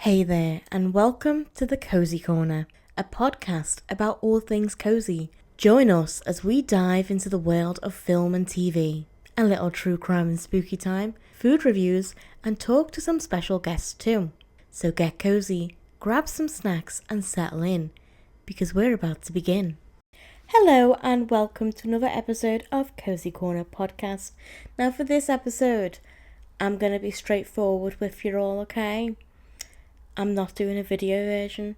Hey there, and welcome to the Cosy Corner, a podcast about all things cozy. Join us as we dive into the world of film and TV, a little true crime and spooky time, food reviews, and talk to some special guests too. So get cozy, grab some snacks, and settle in, because we're about to begin. Hello, and welcome to another episode of Cosy Corner Podcast. Now, for this episode, I'm going to be straightforward with you all, okay? I'm not doing a video version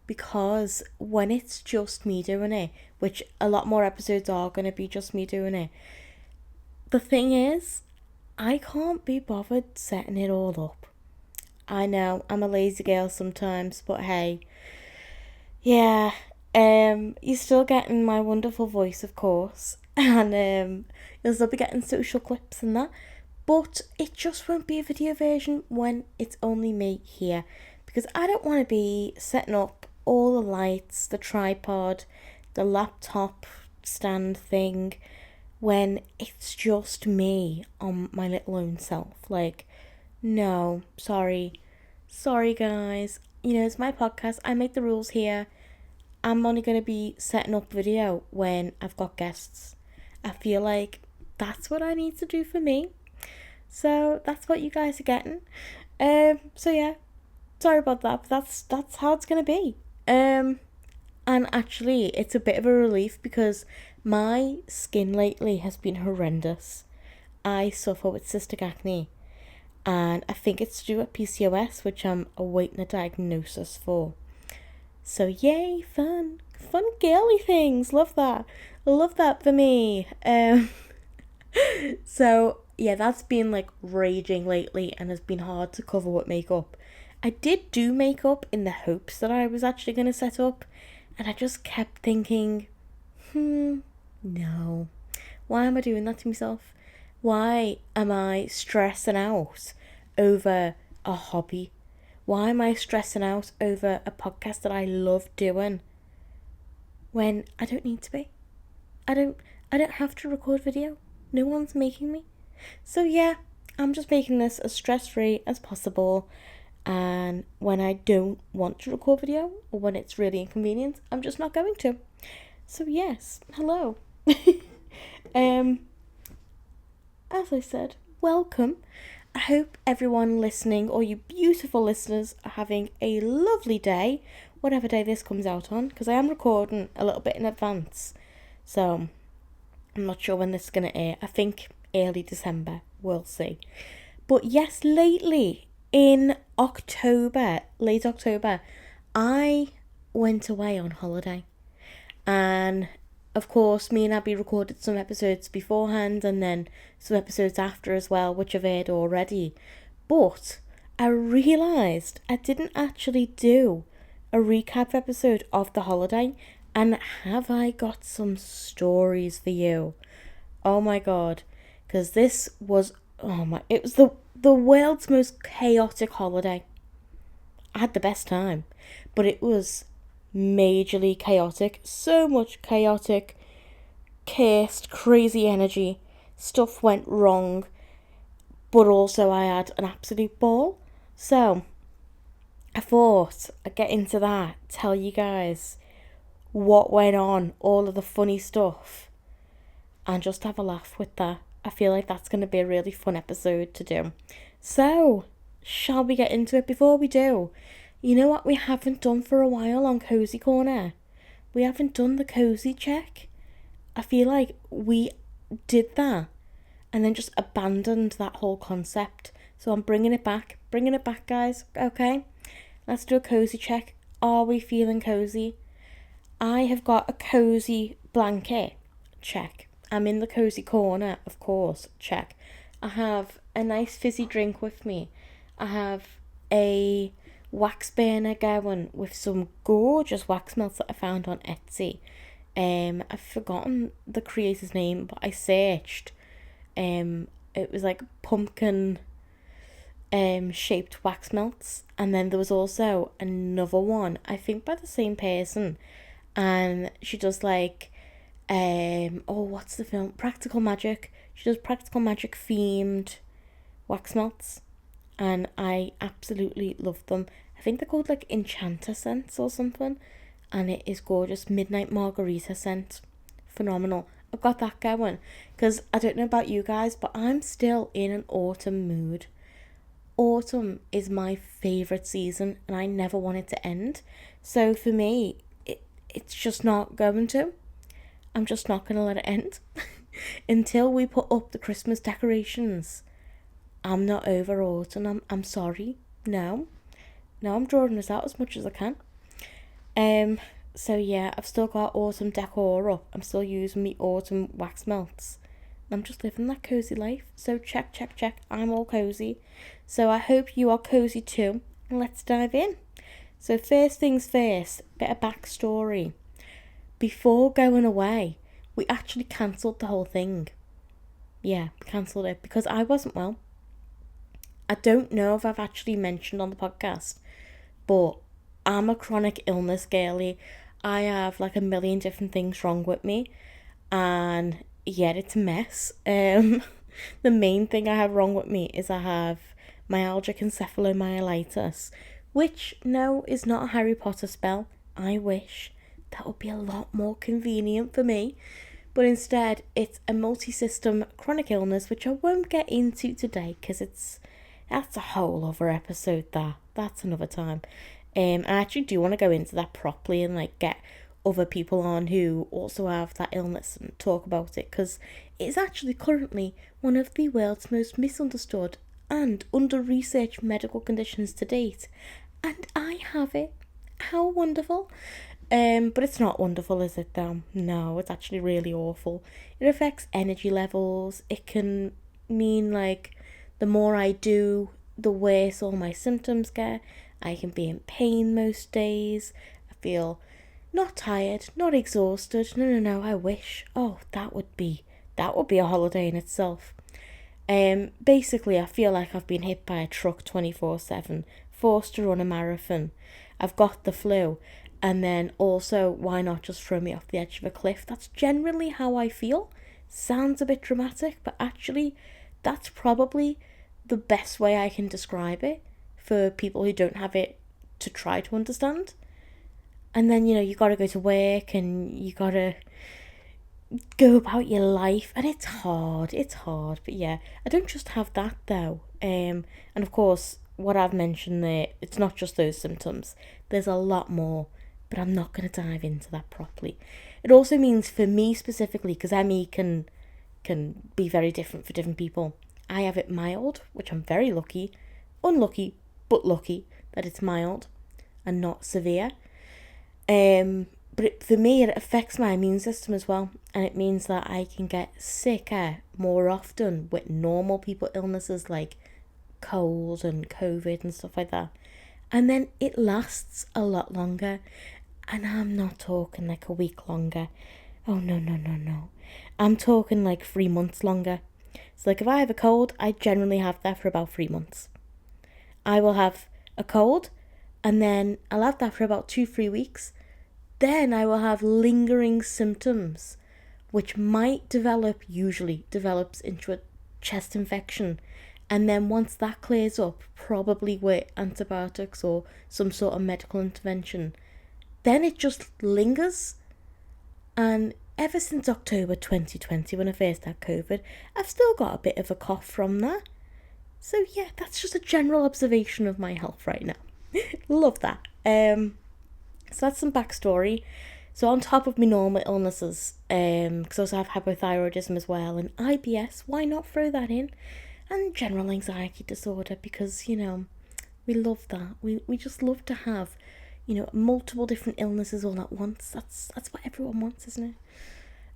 because when it's just me doing it, which a lot more episodes are going to be just me doing it, the thing is, I can't be bothered setting it all up. I know, I'm a lazy girl sometimes, but hey, yeah, you're still getting my wonderful voice, of course, and you'll still be getting social clips and that. But it just won't be a video version when it's only me here. Because I don't want to be setting up all the lights, the tripod, the laptop stand thing, when it's just me on my little own self. Like, no, sorry. Sorry, guys. You know, it's my podcast. I make the rules here. I'm only going to be setting up video when I've got guests. I feel like that's what I need to do for me. So that's what you guys are getting. So yeah, sorry about that, but that's how it's gonna be. And actually, it's a bit of a relief because my skin lately has been horrendous. I suffer with cystic acne, and I think it's to do with PCOS, which I'm awaiting a diagnosis for. So yay, fun girly things. Love that for me. So yeah, that's been like raging lately and has been hard to cover with makeup. I did do makeup in the hopes that I was actually going to set up, and I just kept thinking, no. Why am I doing that to myself? Why am I stressing out over a hobby? Why am I stressing out over a podcast that I love doing when I don't need to be? I don't have to record video. No one's making me. So yeah, I'm just making this as stress-free as possible, and when I don't want to record video or when it's really inconvenient, I'm just not going to. So yes, hello. As I said, welcome. I hope everyone listening, or you beautiful listeners, are having a lovely day, whatever day this comes out on, because I am recording a little bit in advance, so I'm not sure when this is going to air. I think early December, we'll see. But yes, lately in late October, I went away on holiday. And of course, me and Abby recorded some episodes beforehand and then some episodes after as well, which I've aired already. But I realised I didn't actually do a recap episode of the holiday. And have I got some stories for you? Oh my god. Because this was, it was the world's most chaotic holiday. I had the best time. But it was majorly chaotic. So much chaotic, cursed, crazy energy. Stuff went wrong. But also I had an absolute ball. So, I thought I'd get into that. Tell you guys what went on, all of the funny stuff, and just have a laugh with that. I feel like that's going to be a really fun episode to do. So, shall we get into it? Before we do, you know what we haven't done for a while on Cosy Corner? We haven't done the cozy check. I feel like we did that and then just abandoned that whole concept. So I'm bringing it back, guys, okay? Let's do a cozy check. Are we feeling cozy? I have got a cozy blanket, check. I'm in the cozy corner, of course, check. I have a nice fizzy drink with me. I have a wax burner going with some gorgeous wax melts that I found on Etsy. I've forgotten the creator's name, but I searched. It was like pumpkin shaped wax melts, and then there was also another one, I think by the same person, and she does like what's the film? Practical Magic. She does Practical Magic themed wax melts, and I absolutely love them. I think they're called like Enchanter scents or something. And it is gorgeous. Midnight Margarita scent. Phenomenal. I've got that going. Because I don't know about you guys, but I'm still in an autumn mood. Autumn is my favourite season and I never want it to end. So for me, it's just not going to. I'm just not going to let it end. Until we put up the Christmas decorations. I'm not over autumn. I'm sorry. No, I'm drawing this out as much as I can. So yeah, I've still got autumn decor up. I'm still using my autumn wax melts. I'm just living that cozy life. So check. I'm all cozy. So I hope you are cozy too. And let's dive in. So first things first, bit of backstory. Before going away, we actually cancelled the whole thing. Yeah, we cancelled it because I wasn't well. I don't know if I've actually mentioned on the podcast, but I'm a chronic illness girly. I have like a million different things wrong with me, and yeah, it's a mess. The main thing I have wrong with me is I have myalgic encephalomyelitis, which no is not a Harry Potter spell. I wish that would be a lot more convenient for me, but instead it's a multi-system chronic illness, which I won't get into today because that's a whole other episode. That's another time. I actually do want to go into that properly and like get other people on who also have that illness and talk about it, because it's actually currently one of the world's most misunderstood and under-researched medical conditions to date. And I have it. How wonderful. But it's not wonderful, is it though? No, it's actually really awful. It affects energy levels. It can mean like the more I do, the worse all my symptoms get. I can be in pain most days. I feel not tired, not exhausted. No, I wish. Oh, that would be a holiday in itself. Basically, I feel like I've been hit by a truck 24/7, forced to run a marathon. I've got the flu, and then also, why not just throw me off the edge of a cliff? That's generally how I feel. Sounds a bit dramatic, but actually, that's probably the best way I can describe it for people who don't have it to try to understand. And then, you got to go to work and you got to go about your life, and it's hard. But yeah, I don't just have that though. And of course, what I've mentioned there, it's not just those symptoms. There's a lot more, but I'm not going to dive into that properly. It also means for me specifically, because ME can be very different for different people. I have it mild, which I'm very lucky, unlucky, but lucky that it's mild and not severe. But for me, it affects my immune system as well, and it means that I can get sicker more often with normal people illnesses like cold and COVID and stuff like that. And then it lasts a lot longer, and I'm not talking like a week longer. Oh, no. I'm talking like 3 months longer. So like if I have a cold, I generally have that for about 3 months. I will have a cold, and then I'll have that for about 2-3 weeks. Then I will have lingering symptoms, which usually develops into a chest infection. And then once that clears up, probably with antibiotics or some sort of medical intervention, then it just lingers. And ever since October 2020, when I first had COVID, I've still got a bit of a cough from that. So yeah, that's just a general observation of my health right now. Love that. So that's some backstory. So on top of my normal illnesses, because I also have hypothyroidism as well, and IBS, why not throw that in? And general anxiety disorder, because, we love that. We just love to have, multiple different illnesses all at once. That's what everyone wants, isn't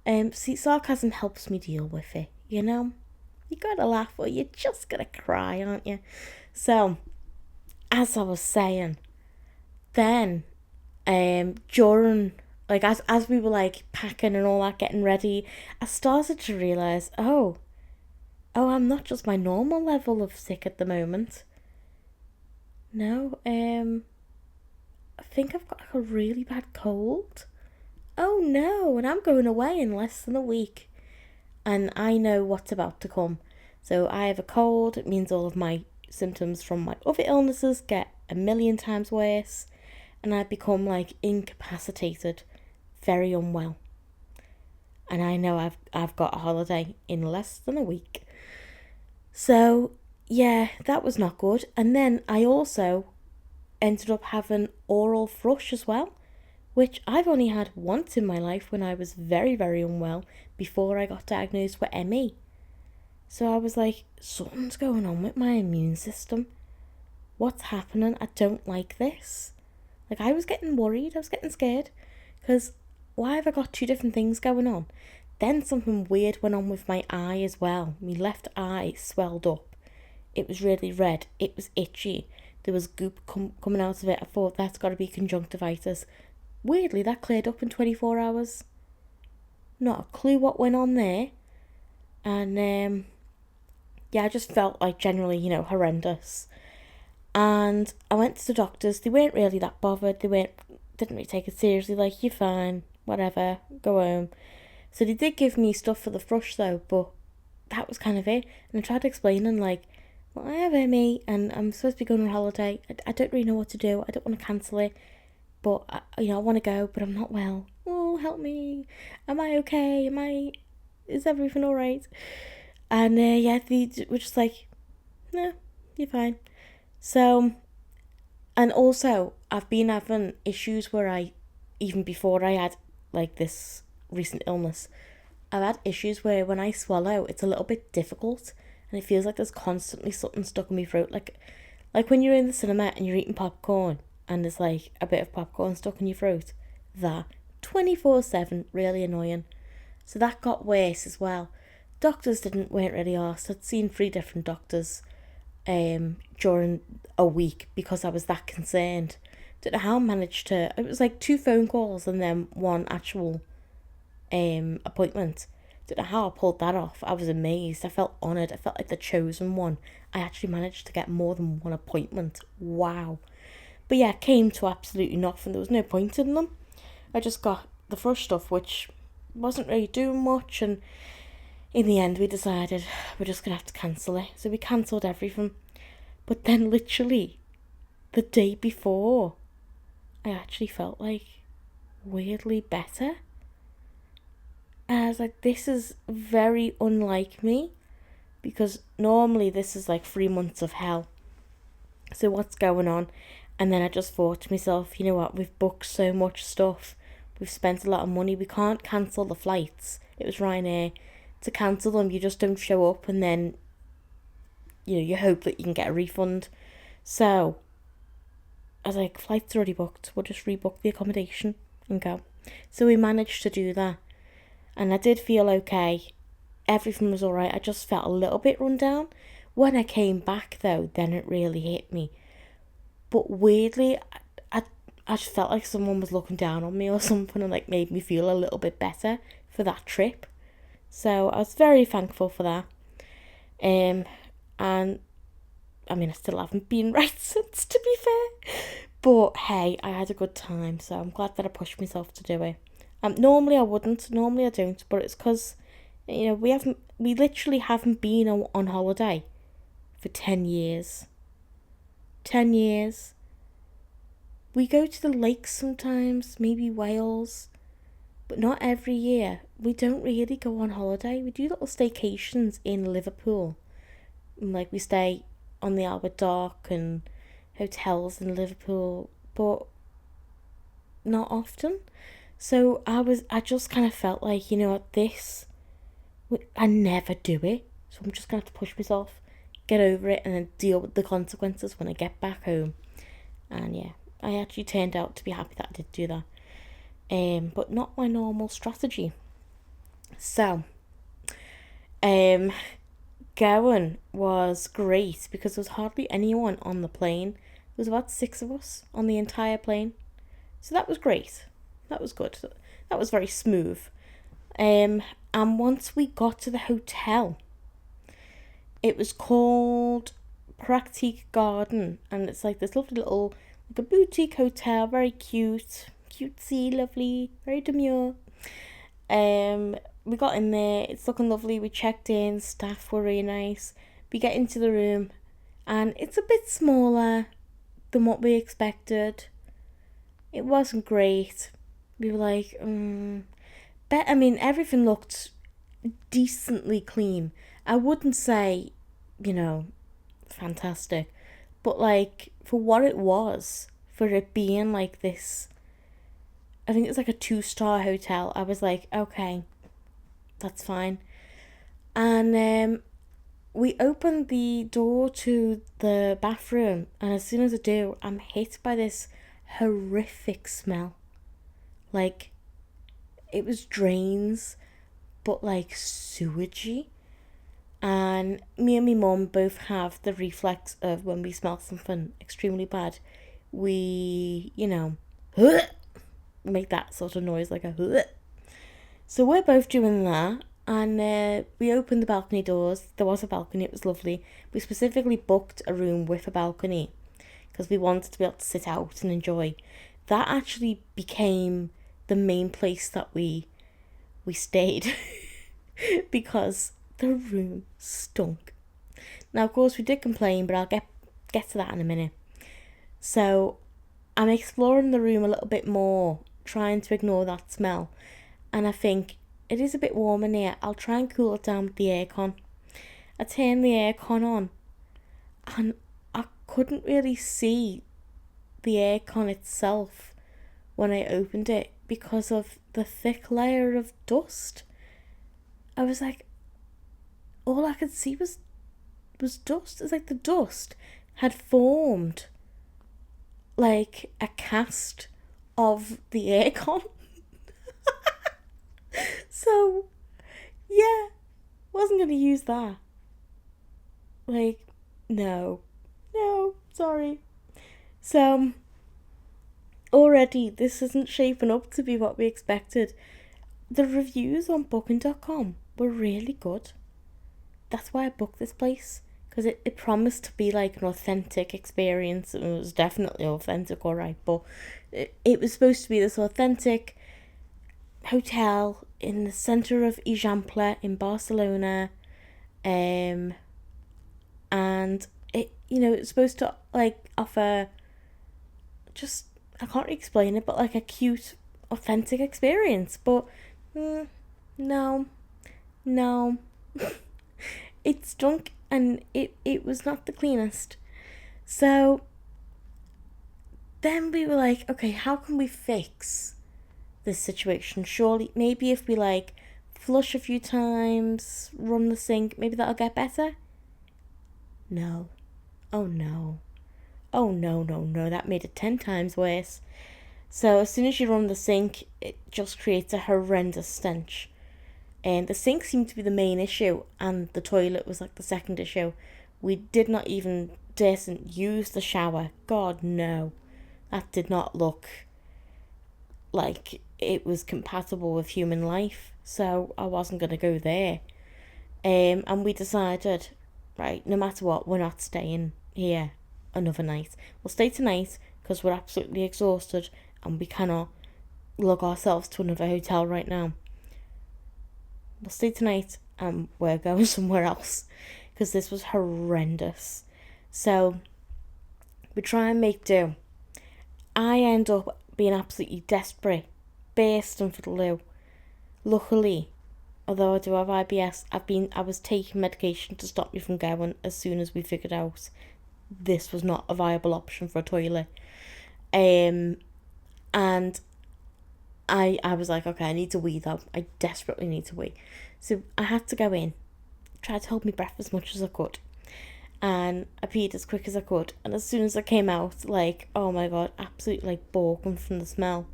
it? See, sarcasm helps me deal with it, You gotta laugh or you're just gonna cry, aren't you? So, as I was saying, then, during, like, as we were, like, packing and all that, getting ready, I started to realise, oh, I'm not just my normal level of sick at the moment. No, I think I've got like a really bad cold. Oh no, and I'm going away in less than a week. And I know what's about to come. So I have a cold. It means all of my symptoms from my other illnesses get a million times worse, and I become like incapacitated, very unwell. And I know I've got a holiday in less than a week. So yeah, that was not good. And then I also ended up having oral thrush as well, which I've only had once in my life when I was very, very unwell before I got diagnosed with ME. So I was like, something's going on with my immune system. What's happening? I don't like this. Like, I was getting worried, I was getting scared, because why have I got two different things going on? Then something weird went on with my eye as well. My left eye swelled up. It was really red. It was itchy. There was goop coming out of it. I thought that's got to be conjunctivitis. Weirdly, that cleared up in 24 hours. Not a clue what went on there. And yeah, I just felt like generally, horrendous. And I went to the doctors. They weren't really that bothered. Didn't really take it seriously. Like, you're fine, whatever, go home. So they did give me stuff for the thrush though, but that was kind of it. And I tried explaining like, well, I have ME and I'm supposed to be going on holiday. I don't really know what to do. I don't want to cancel it, but I want to go, but I'm not well. Oh, help me! Am I okay? Is everything all right? And yeah, they were just like, no, you're fine. So, and also I've been having issues where even before I had like this recent illness, I've had issues where when I swallow, it's a little bit difficult, and it feels like there's constantly something stuck in my throat, like when you're in the cinema and you're eating popcorn and there's like a bit of popcorn stuck in your throat. That 24/7, really annoying. So that got worse as well. Doctors weren't really asked. I'd seen 3 different doctors during a week because I was that concerned. Don't know how I managed to. It was like 2 phone calls and then 1 actual appointment. Don't know how I pulled that off. I was amazed. I felt honoured. I felt like the chosen one. I actually managed to get more than 1 appointment. Wow. But yeah, it came to absolutely nothing. There was no point in them. I just got the thrush stuff, which wasn't really doing much, and in the end we decided we're just going to have to cancel it. So we cancelled everything. But then literally the day before, I actually felt like weirdly better. And I was like, this is very unlike me, because normally this is like 3 months of hell. So what's going on? And then I just thought to myself, you know what, we've booked so much stuff. We've spent a lot of money. We can't cancel the flights. It was Ryanair. To cancel them, you just don't show up, and then, you hope that you can get a refund. So I was like, flight's already booked. We'll just rebook the accommodation and go. So we managed to do that. And I did feel okay. Everything was alright. I just felt a little bit run down. When I came back though, then it really hit me. But weirdly, I just felt like someone was looking down on me or something, and like made me feel a little bit better for that trip. So I was very thankful for that. And I mean, I still haven't been right since, to be fair. But hey, I had a good time, so I'm glad that I pushed myself to do it. Normally I wouldn't, normally I don't, but it's because, we literally haven't been on holiday for 10 years. 10 years. We go to the lakes sometimes, maybe Wales, but not every year. We don't really go on holiday. We do little staycations in Liverpool. Like, we stay on the Albert Dock and hotels in Liverpool, but not often. So I just kind of felt like, I never do it. So I'm just going to have to push myself, get over it, and then deal with the consequences when I get back home. And yeah, I actually turned out to be happy that I did do that. But not my normal strategy. So, going was great because there was hardly anyone on the plane. There was about 6 of us on the entire plane. So that was great. That was good. That was very smooth. And once we got to the hotel, it was called Pratique Garden, and it's like this lovely little, like a boutique hotel, very cute, cutesy, lovely, very demure. We got in there, it's looking lovely, we checked in, staff were really nice. We get into the room, And it's a bit smaller than what we expected. It wasn't great. We were like, but I mean, everything looked decently clean. I wouldn't say, fantastic, but like for what it was, for it being like this, I think it's like a 2-star hotel. I was like, okay, that's fine. And we opened the door to the bathroom, and as soon as I do, I'm hit by this horrific smell. Like, it was drains, but like sewagey. And me and my mum both have the reflex of when we smell something extremely bad, we, make that sort of noise, like a. So we're both doing that, and we opened the balcony doors. There was a balcony, it was lovely. We specifically booked a room with a balcony because we wanted to be able to sit out and enjoy. That actually became the main place that we stayed because the room stunk. Now, of course, we did complain, but I'll get to that in a minute. So I'm exploring the room a little bit more, trying to ignore that smell. And I think it is a bit warm in here. I'll try and cool it down with the aircon. I turned the aircon on, and I couldn't really see the aircon itself when I opened it because of the thick layer of dust. I was like, all I could see was dust. It's like the dust had formed like a cast of the aircon. So, yeah, wasn't going to use that. Like, no, sorry. So, already this isn't shaping up to be what we expected. The reviews on booking.com were really good. That's why I booked this place, because it promised to be like an authentic experience. It was definitely authentic, alright, but it was supposed to be this authentic hotel in the centre of Ejample in Barcelona, and it it's supposed to like offer just, I can't explain it, but like a cute authentic experience. But no it stunk, and it was not the cleanest. So then we were like, okay, how can we fix this situation? Surely, maybe if we like flush a few times, run the sink, maybe that'll get better. No. Oh no, that made it 10 times worse. So as soon as you run the sink, it just creates a horrendous stench. And the sink seemed to be the main issue, and the toilet was like the second issue. We did not even didn't use the shower. God, no. That did not look like it was compatible with human life. So I wasn't going to go there. And we decided, right, no matter what, we're not staying here another night. We'll stay tonight because we're absolutely exhausted and we cannot lug ourselves to another hotel right now. We'll stay tonight and we're going somewhere else because this was horrendous. So we try and make do. I end up being absolutely desperate, bursting for the loo. Luckily, although I do have IBS, I was taking medication to stop me from going as soon as we figured out this was not a viable option for a toilet. And I was like, okay, I need to wee though. I desperately need to wee. So I had to go in, try to hold my breath as much as I could. And I peed as quick as I could. And as soon as I came out, like, oh my God, absolutely like balking from the smell.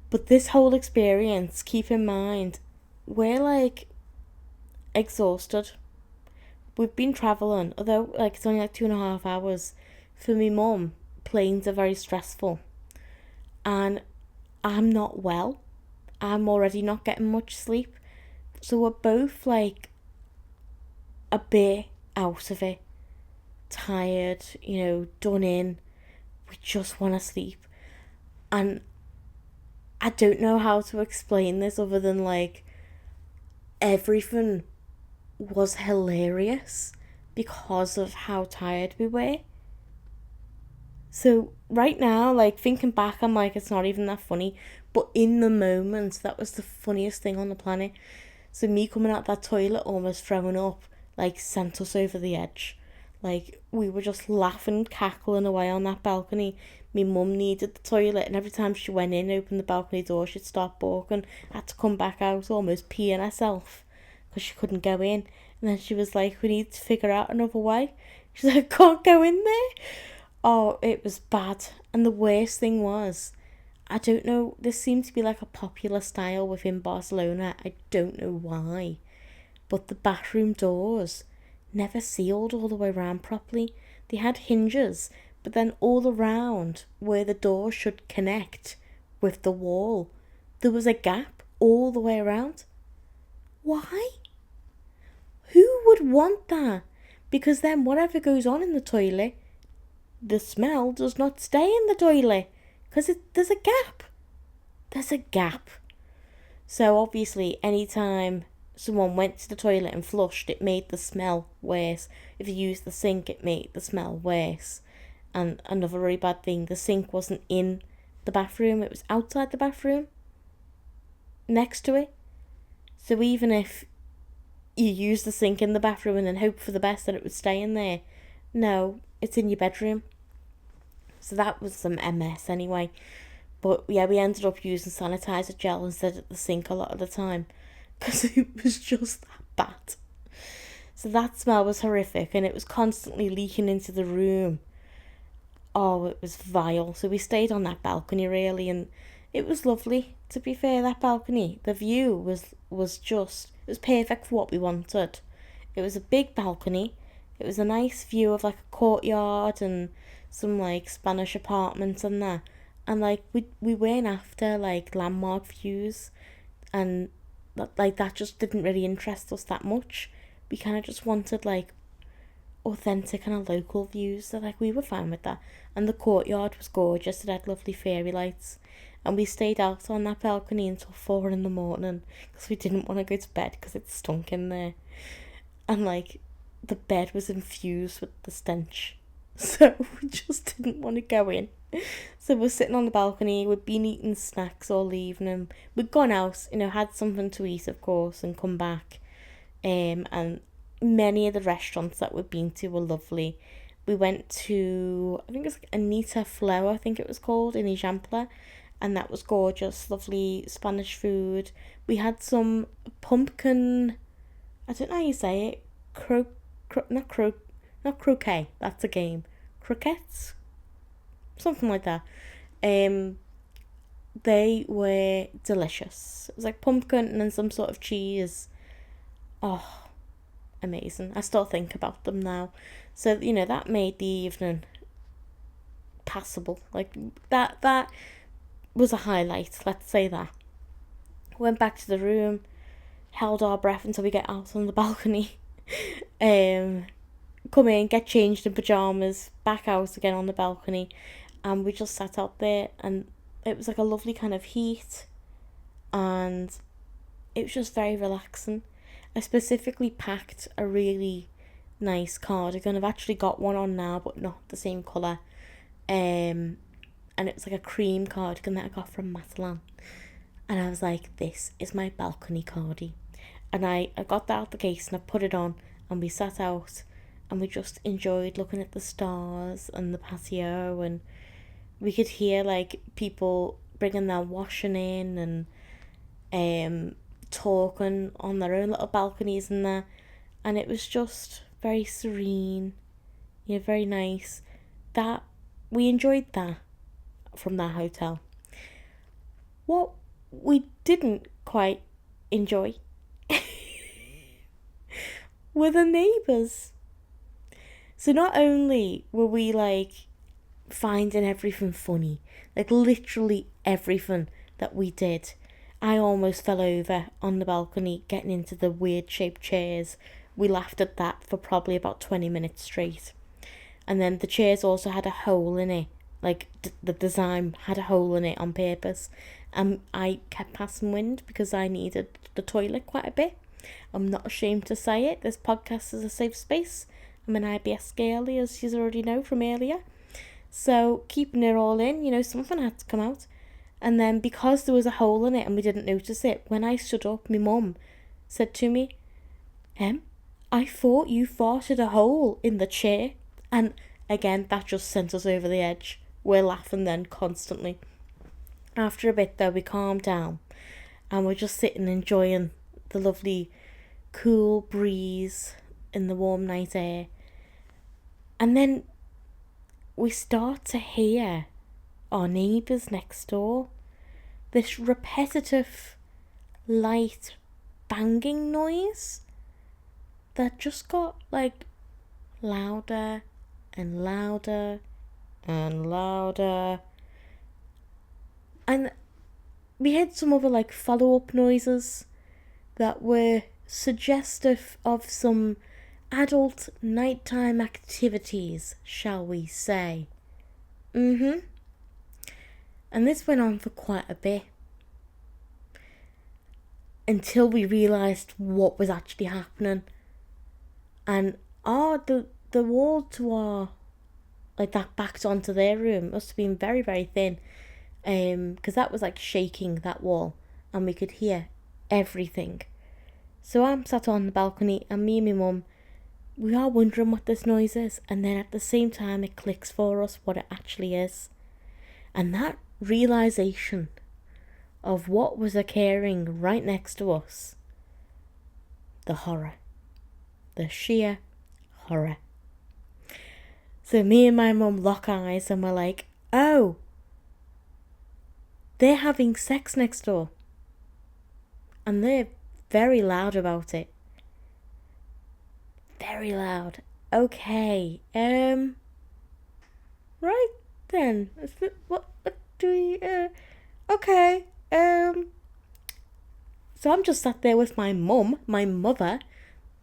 But this whole experience, keep in mind, we're like exhausted. We've been travelling, although like it's only like 2.5 hours. For me mum, planes are very stressful. And I'm not well. I'm already not getting much sleep. So we're both like a bit out of it. Tired, done in. We just want to sleep. And I don't know how to explain this other than like everything was hilarious. because of how tired we were. So right now, like, thinking back, I'm like, it's not even that funny. But in the moment, that was the funniest thing on the planet. So me coming out that toilet almost throwing up, like, sent us over the edge. Like, we were just laughing, cackling away on that balcony. My mum needed the toilet, and every time she went in, opened the balcony door, she'd start barking, had to come back out, almost peeing herself, because she couldn't go in. And then she was like, we need to figure out another way. She's like, I can't go in there. Oh, it was bad. And the worst thing was, I don't know, this seemed to be like a popular style within Barcelona. I don't know why. But the bathroom doors never sealed all the way around properly. They had hinges, but then all around where the door should connect with the wall, there was a gap all the way around. Why? Who would want that? Because then whatever goes on in the toilet, the smell does not stay in the toilet because there's a gap. There's a gap. So obviously, anytime someone went to the toilet and flushed, it made the smell worse. If you used the sink, it made the smell worse. And another really bad thing, the sink wasn't in the bathroom, it was outside the bathroom, next to it. So even if you use the sink in the bathroom and then hope for the best that it would stay in there, no, it's in your bedroom. So that was some MS anyway. But yeah, we ended up using sanitizer gel instead of the sink a lot of the time because it was just that bad. So that smell was horrific, and it was constantly leaking into the room. Oh, it was vile. So we stayed on that balcony really, and it was lovely. To be fair, that balcony, the view was just, it was perfect for what we wanted. It was a big balcony. It was a nice view of like a courtyard and some like Spanish apartments and that. And like we weren't after like landmark views, and that just didn't really interest us that much. We kind of just wanted like authentic kind of local views, so like we were fine with that. And the courtyard was gorgeous. It had lovely fairy lights, and we stayed out on that balcony until 4 a.m. because we didn't want to go to bed because it stunk in there, and like the bed was infused with the stench, so we just didn't want to go in. So we're sitting on the balcony, we'd been eating snacks all evening, we'd gone out, had something to eat of course, and come back, and many of the restaurants that we've been to were lovely. We went to, I think it's like Anita Flow, I think it was called, in Ejempla, and that was gorgeous, lovely Spanish food. We had some pumpkin, I don't know how you say it, not croquet, that's a game, croquettes, something like that. They were delicious. It was like pumpkin and then some sort of cheese. Oh, amazing. I still think about them now. So, that made the evening passable. Like, that was a highlight, let's say that. Went back to the room, held our breath until we get out on the balcony. Come in, get changed in pyjamas, back out again on the balcony, and we just sat out there, and it was like a lovely kind of heat, and it was just very relaxing. I specifically packed a really nice cardigan. I've actually got one on now, but not the same colour. And it was like a cream cardigan that I got from Matalan. And I was like, this is my balcony cardi. And I got that out the case and I put it on, and we sat out and we just enjoyed looking at the stars and the patio, and we could hear like people bringing their washing in and talking on their own little balconies and that, and it was just very serene, very nice. That we enjoyed that from that hotel. What we didn't quite enjoy were the neighbours. So not only were we like finding everything funny, like literally everything that we did, I almost fell over on the balcony getting into the weird shaped chairs. We laughed at that for probably about 20 minutes straight. And then the chairs also had a hole in it, like the design had a hole in it on purpose, and I kept passing wind because I needed the toilet quite a bit. I'm not ashamed to say it. This podcast is a safe space. I'm an IBS girly, as you already know from earlier. So keeping it all in, something had to come out. And then because there was a hole in it and we didn't notice it, when I stood up, my mum said to me, I thought you farted a hole in the chair. And again, that just sent us over the edge. We're laughing then constantly. After a bit though, we calmed down and we're just sitting enjoying the lovely cool breeze in the warm night air. And then we start to hear our neighbours next door. This repetitive, light banging noise that just got louder and louder and louder. And we had some other follow-up noises that were suggestive of some adult nighttime activities, shall we say. And this went on for quite a bit until we realised what was actually happening. And the wall to our that backed onto their room must have been very, very thin, because that was shaking that wall and we could hear everything. So I'm sat on the balcony and me and my mum, we are wondering what this noise is, and then at the same time it clicks for us what it actually is. And that realisation of what was occurring right next to us, the horror, the sheer horror. So me and my mum lock eyes and we're like, oh, they're having sex next door. And they're very loud about it. Very loud. Okay. Right then. What do we... Okay. So I'm just sat there with my mum, my mother,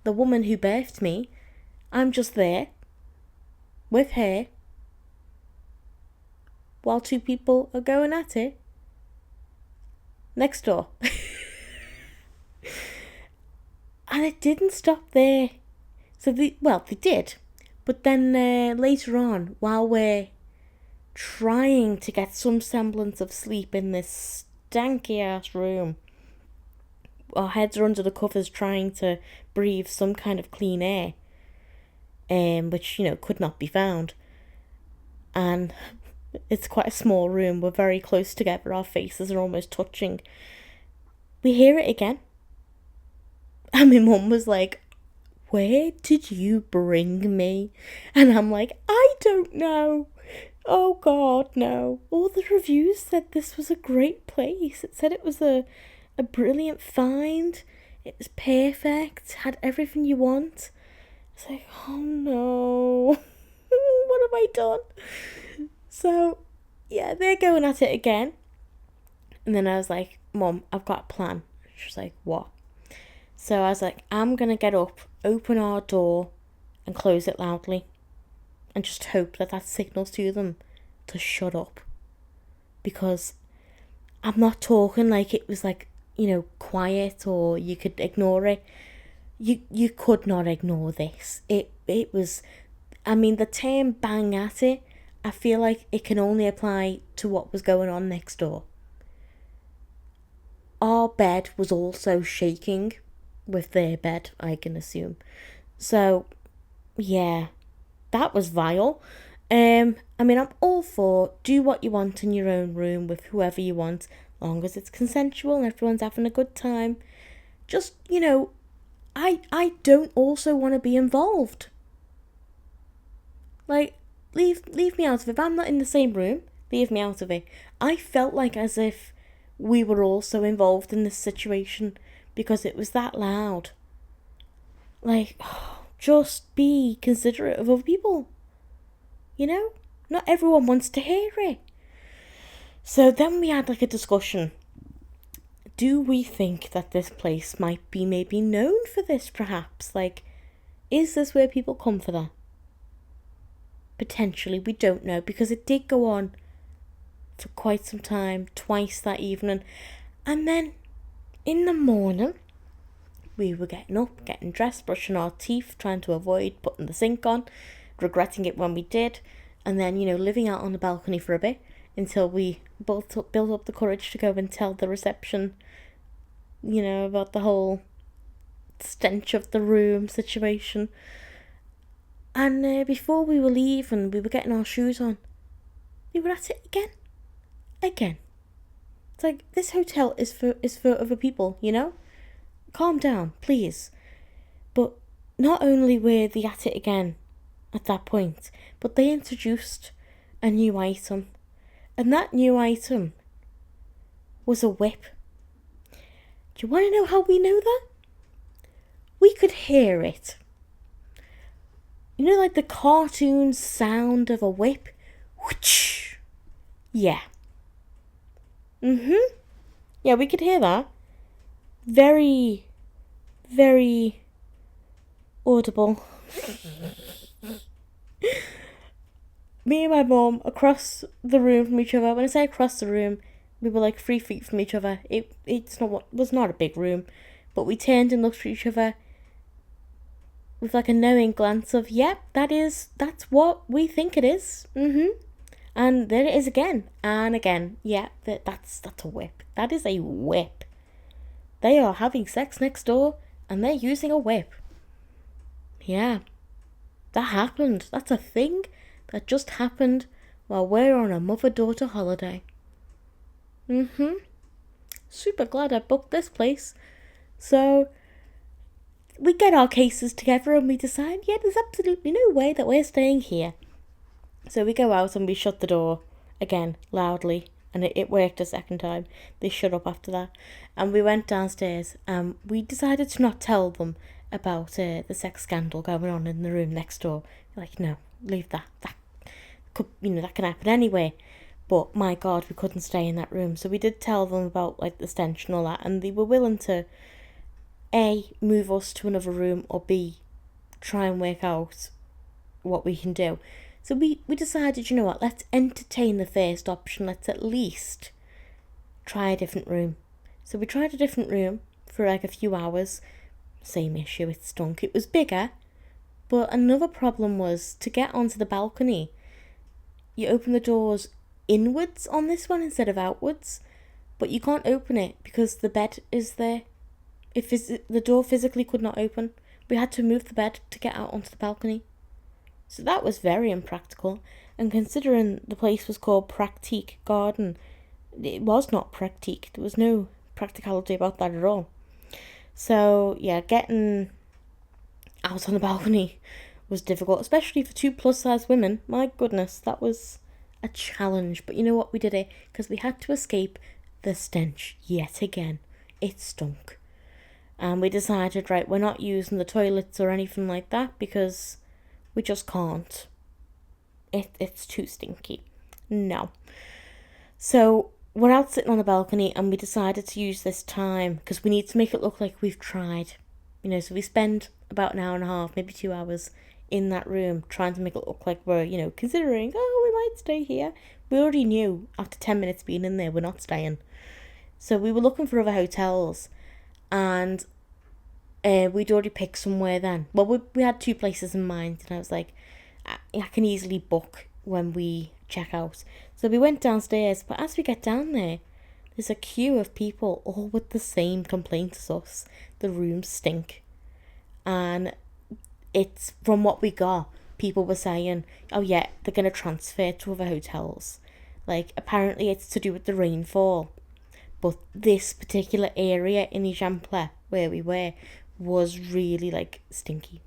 the woman who birthed me. I'm just there with her while two people are going at it next door. And it didn't stop there. So they did. But then later on, while we're trying to get some semblance of sleep in this stanky ass room, our heads are under the covers trying to breathe some kind of clean air, which, could not be found. And it's quite a small room. We're very close together. Our faces are almost touching. We hear it again. And my mum was like, where did you bring me? And I'm like, I don't know. Oh God, no. All the reviews said this was a great place. It said it was a brilliant find. It was perfect. Had everything you want. It's like, oh no. What have I done? So, yeah, they're going at it again. And then I was like, Mum, I've got a plan. She was like, what? So I was like, I'm going to get up, open our door and close it loudly. And just hope that signals to them to shut up. Because I'm not talking like it was quiet or you could ignore it. You could not ignore this. It was, the term bang at it, I feel like it can only apply to what was going on next door. Our bed was also shaking with their bed, I can assume. So, yeah, that was vile. I'm all for do what you want in your own room with whoever you want, long as it's consensual and everyone's having a good time. Just, I don't also want to be involved. Leave me out of it. If I'm not in the same room, leave me out of it. I felt as if we were also involved in this situation because it was that loud. Just be considerate of other people. Not everyone wants to hear it. So then we had a discussion. Do we think that this place might be maybe known for this perhaps? Is this where people come for that? Potentially, we don't know, because it did go on for quite some time, twice that evening. And then in the morning, we were getting up, getting dressed, brushing our teeth, trying to avoid putting the sink on, regretting it when we did, and then, living out on the balcony for a bit until we built up the courage to go and tell the reception, about the whole stench of the room situation. And before we were leaving, we were getting our shoes on. We were at it again. It's like, this hotel is for other people, Calm down, please. But not only were they at it again at that point, but they introduced a new item. And that new item was a whip. Do you want to know how we know that? We could hear it. Like the cartoon sound of a whip? Whoosh! Yeah. Yeah, we could hear that. Very, very audible. Me and my mum across the room from each other. When I say across the room, we were like 3 feet from each other. It was not a big room, but we turned and looked at each other with like a knowing glance of, yep, that's what we think it is. And there it is again and again. Yeah, that's a whip. That is a whip. They are having sex next door and they're using a whip. Yeah, that happened. That's a thing that just happened while we're on a mother-daughter holiday. Super glad I booked this place. So we get our cases together and we decide, yeah, there's absolutely no way that we're staying here. So we go out and we shut the door again loudly, and it worked a second time. They shut up after that, and we went downstairs and we decided to not tell them about the sex scandal going on in the room next door. Like, no, leave that could, that can happen anyway. But my God, we couldn't stay in that room. So we did tell them about like the stench and all that, and they were willing to A, move us to another room, or B, try and work out what we can do. So we decided, let's entertain the first option. Let's at least try a different room. So we tried a different room for like a few hours. Same issue, it stunk. It was bigger, but another problem was to get onto the balcony. You open the doors inwards on this one instead of outwards, but you can't open it because the bed is there. The door physically could not open. We had to move the bed to get out onto the balcony. So that was very impractical, and considering the place was called Pratique Garden, it was not practique. There was no practicality about that at all. So yeah, getting out on the balcony was difficult, especially for 2 plus-size women. My goodness, that was a challenge. But you know what, we did it because we had to escape the stench yet again. It stunk. And we decided, right, we're not using the toilets or anything like that because we just can't. It's too stinky. No. So we're out sitting on the balcony and we decided to use this time because we need to make it look like we've tried. So we spend about an hour and a half, maybe 2 hours in that room trying to make it look like we're, considering, we might stay here. We already knew after 10 minutes being in there, we're not staying. So we were looking for other hotels, and we'd already picked somewhere then. Well, we had 2 places in mind, and I was like, I can easily book when we check out. So we went downstairs, but as we get down there, there's a queue of people all with the same complaint as us. The rooms stink. And it's, from what we got, people were saying, oh yeah, they're going to transfer to other hotels. Like, apparently it's to do with the rainfall. But this particular area in Emilie, where we were, was really, stinky.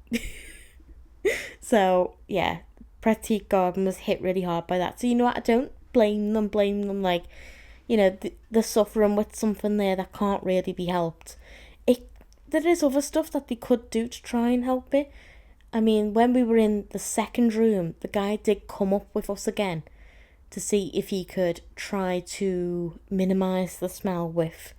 So, yeah, Pratique Garden was hit really hard by that. So, you know what, I don't blame them, they're suffering with something there that can't really be helped. There is other stuff that they could do to try and help it. I mean, when we were in the second room, the guy did come up with us again to see if he could try to minimise the smell with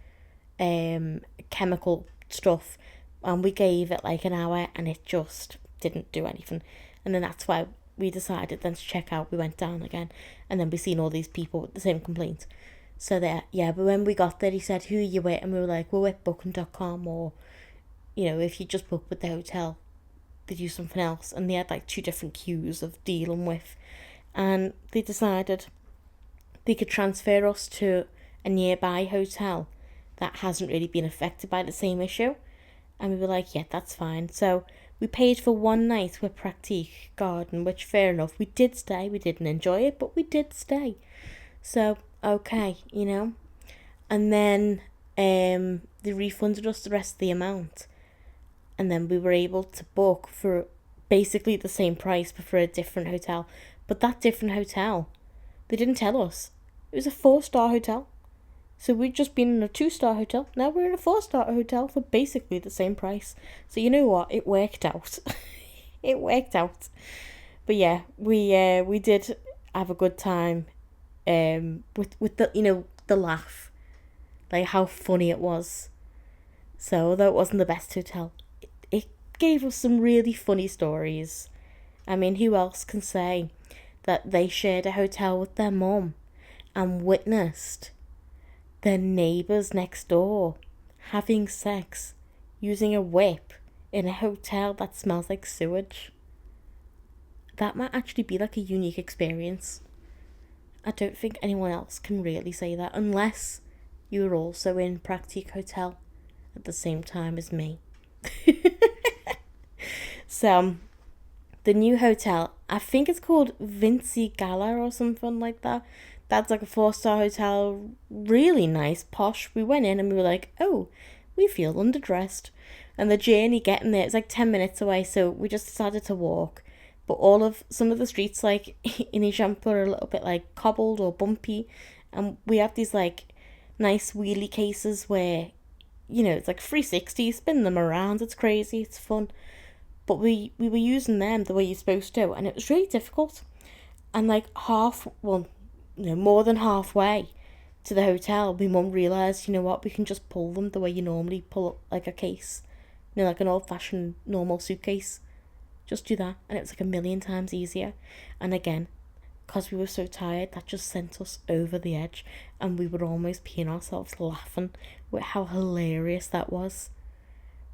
chemical stuff. And we gave it an hour and it just didn't do anything. And then that's why we decided then to check out. We went down again and then we seen all these people with the same complaint. So there, yeah, but when we got there, he said, who are you with? And we were like, we're with booking.com or if you just book with the hotel, they do something else. And they had like 2 different queues of dealing with. And they decided they could transfer us to a nearby hotel that hasn't really been affected by the same issue. And we were like, yeah, that's fine. So we paid for 1 night with Pratique Garden, which fair enough. We did stay. We didn't enjoy it, but we did stay. So, okay, And then they refunded us the rest of the amount. And then we were able to book for basically the same price, but for a different hotel. But that different hotel, they didn't tell us. It was a 4-star hotel. So we'd just been in a 2-star hotel. Now we're in a 4-star hotel for basically the same price. So you know what? It worked out. It worked out. But yeah, we did have a good time. With the the laugh, like how funny it was. So although it wasn't the best hotel, it gave us some really funny stories. I mean, who else can say that they shared a hotel with their mum and witnessed their neighbours next door having sex using a whip in a hotel that smells like sewage? That might actually be like a unique experience. I don't think anyone else can really say that unless you were also in Pratique Hotel at the same time as me. So, the new hotel, I think it's called Vinci Gala or something like that. That's like a 4-star hotel, really nice, posh. We went in and we were like, oh, we feel underdressed. And the journey getting there, it's like 10 minutes away, so we just decided to walk. But some of the streets like in Ejampa are a little bit like cobbled or bumpy. And we have these like nice wheelie cases where, it's like 360, you spin them around, it's crazy, it's fun. But we were using them the way you're supposed to, and it was really difficult. And like more than halfway to the hotel, my mum realised, we can just pull them the way you normally pull up like a case. Like an old-fashioned normal suitcase. Just do that, and it was like 1,000,000 times easier. And again, because we were so tired, that just sent us over the edge, and we were almost peeing ourselves laughing with how hilarious that was.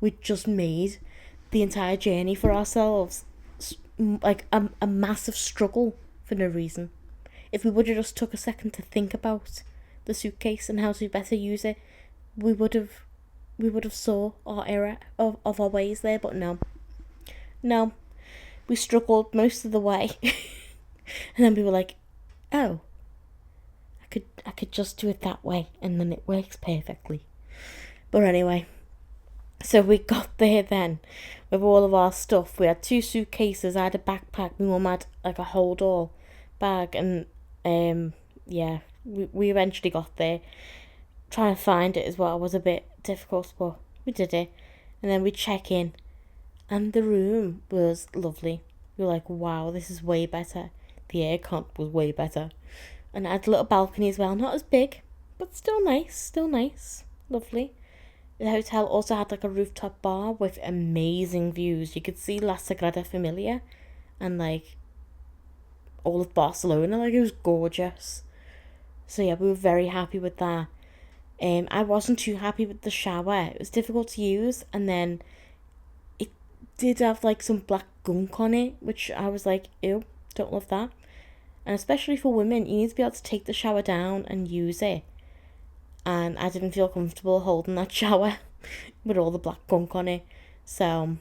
We just made the entire journey for ourselves like a massive struggle for no reason. If we would have just took a second to think about the suitcase and how to better use it, we would have saw our error of our ways there. But no, we struggled most of the way. And then we were like, oh, I could just do it that way, and then it works perfectly. But anyway, so we got there then with all of our stuff. We had 2 suitcases. I had a backpack. My mum had like a hold-all bag, and we eventually got there. Trying to find it as well was a bit difficult, but we did it. And then we check in, and the room was lovely. We were like, wow, this is way better. The aircon was way better. And it had a little balcony as well. Not as big, but still nice. Lovely. The hotel also had like a rooftop bar with amazing views. You could see La Sagrada Familia and like all of Barcelona. Like, it was gorgeous. So yeah, we were very happy with that. I wasn't too happy with the shower. It was difficult to use, and then it did have like some black gunk on it, which I was like, ew, don't love that. And especially for women, you need to be able to take the shower down and use it. And I didn't feel comfortable holding that shower with all the black gunk on it. So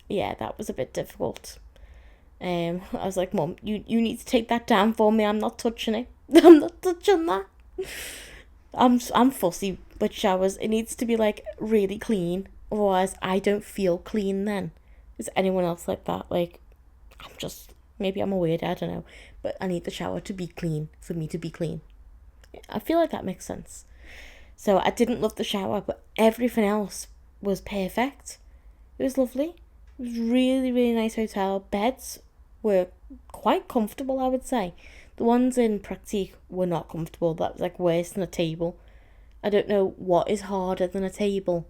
yeah, that was a bit difficult. I was like, Mum, you need to take that down for me. I'm not touching it. I'm not touching that. I'm fussy with showers. It needs to be like really clean. Otherwise, I don't feel clean then. Is anyone else like that? Like, maybe I'm a weirdo, I don't know. But I need the shower to be clean for me to be clean. I feel like that makes sense. So I didn't love the shower, but everything else was perfect. It was lovely. It was really, really nice hotel. Beds were quite comfortable, I would say. The ones in Pratique were not comfortable. That was like worse than a table. I don't know what is harder than a table,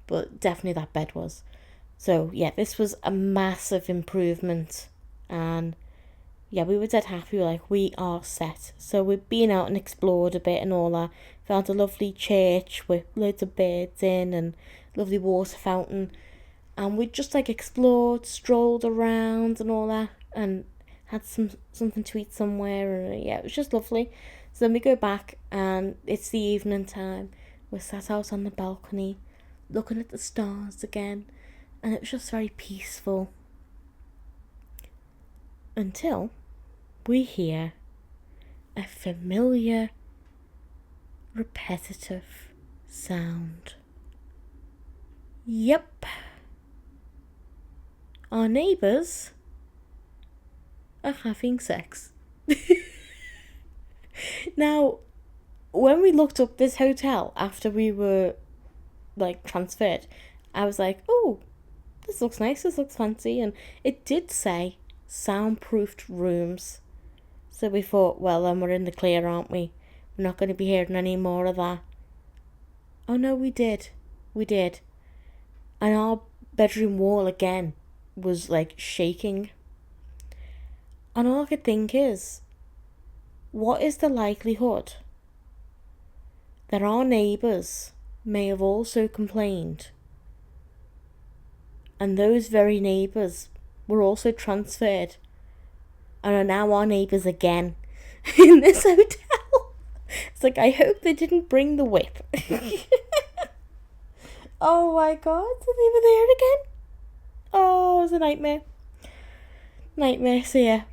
but definitely that bed was. So yeah, this was a massive improvement, and yeah, we were dead happy. We were like, we are set. So we've been out and explored a bit and all that. Found a lovely church with loads of birds in, and lovely water fountain. And we just like explored, strolled around and all that, and had something to eat somewhere. And yeah, it was just lovely. So then we go back, and it's the evening time. We're sat out on the balcony, looking at the stars again, and it was just very peaceful. Until we hear a familiar, repetitive sound. Yep. Our neighbours are having sex. Now, when we looked up this hotel after we were like transferred, I was like, oh, this looks nice, this looks fancy, and it did say soundproofed rooms. So we thought, well, then we're in the clear, aren't we? We're not going to be hearing any more of that. Oh no, we did. And our bedroom wall again was like shaking. And all I could think is, what is the likelihood that our neighbours may have also complained, and those very neighbours were also transferred and are now our neighbours again in this hotel? It's like, I hope they didn't bring the whip. Oh my god, are they even there again? Oh, it was a nightmare. So yeah,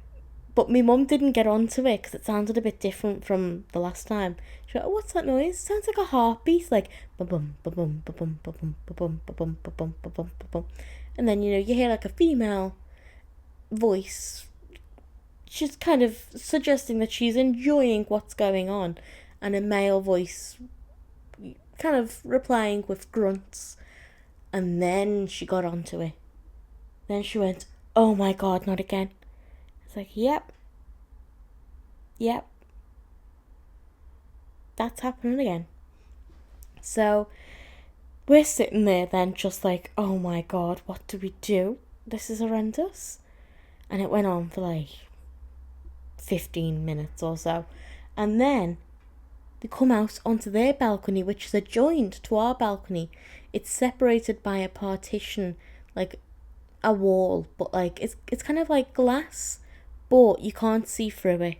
but my mum didn't get onto it because it sounded a bit different from the last time. She went, oh, what's that noise? It sounds like a heartbeat, like ba-bum, ba-bum, ba-bum, ba-bum, ba-bum, ba-bum, ba-bum, ba-bum, ba-bum. And then, you hear like a female voice. She's kind of suggesting that she's enjoying what's going on, and a male voice kind of replying with grunts. And then she got onto it. Then she went, oh my god, not again. It's like, yep. That's happening again. So we're sitting there then just like, oh my god, what do we do? This is horrendous. And it went on for like 15 minutes or so. And then they come out onto their balcony, which is adjoined to our balcony. It's separated by a partition, like a wall, but like it's kind of like glass, but you can't see through it.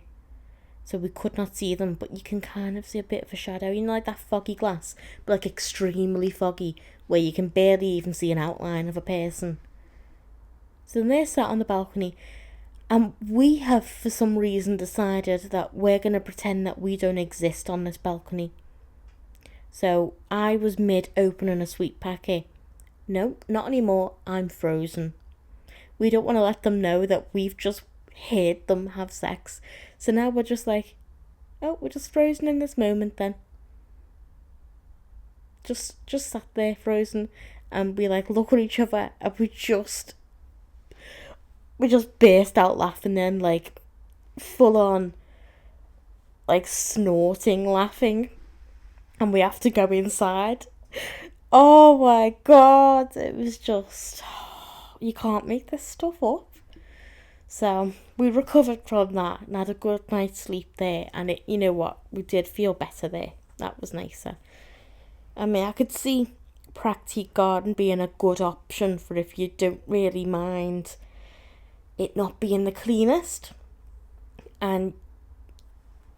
So we could not see them, but you can kind of see a bit of a shadow. Like that foggy glass, but like extremely foggy, where you can barely even see an outline of a person. So then they're sat on the balcony, and we have for some reason decided that we're going to pretend that we don't exist on this balcony. So I was mid-opening a sweet packet. No, not anymore. I'm frozen. We don't want to let them know that we've just heard them have sex. So now we're just like, oh, we're just frozen in this moment then. Just sat there frozen, and we like look at each other, and we just burst out laughing then, like full on like snorting laughing, and we have to go inside. Oh my god, it was just, you can't make this stuff up. So we recovered from that and had a good night's sleep there, and it, you know what, we did feel better there. That was nicer. I mean, I could see Practique Garden being a good option for if you don't really mind it not being the cleanest. And,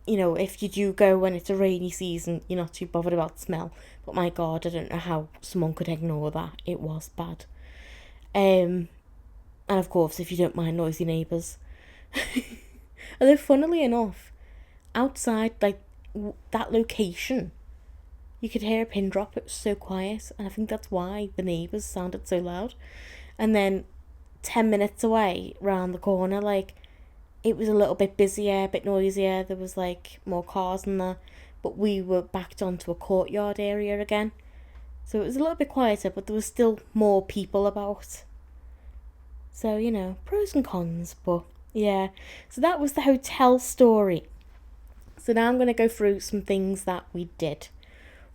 if you do go when it's a rainy season, you're not too bothered about smell. But my god, I don't know how someone could ignore that. It was bad. And of course, if you don't mind noisy neighbours. Although, funnily enough, outside, like, that location, you could hear a pin drop. It was so quiet, and I think that's why the neighbours sounded so loud. And then 10 minutes away, round the corner, like, it was a little bit busier, a bit noisier. There was, like, more cars in there, but we were backed onto a courtyard area again. So it was a little bit quieter, but there was still more people about. So, pros and cons, but yeah. So that was the hotel story. So now I'm going to go through some things that we did.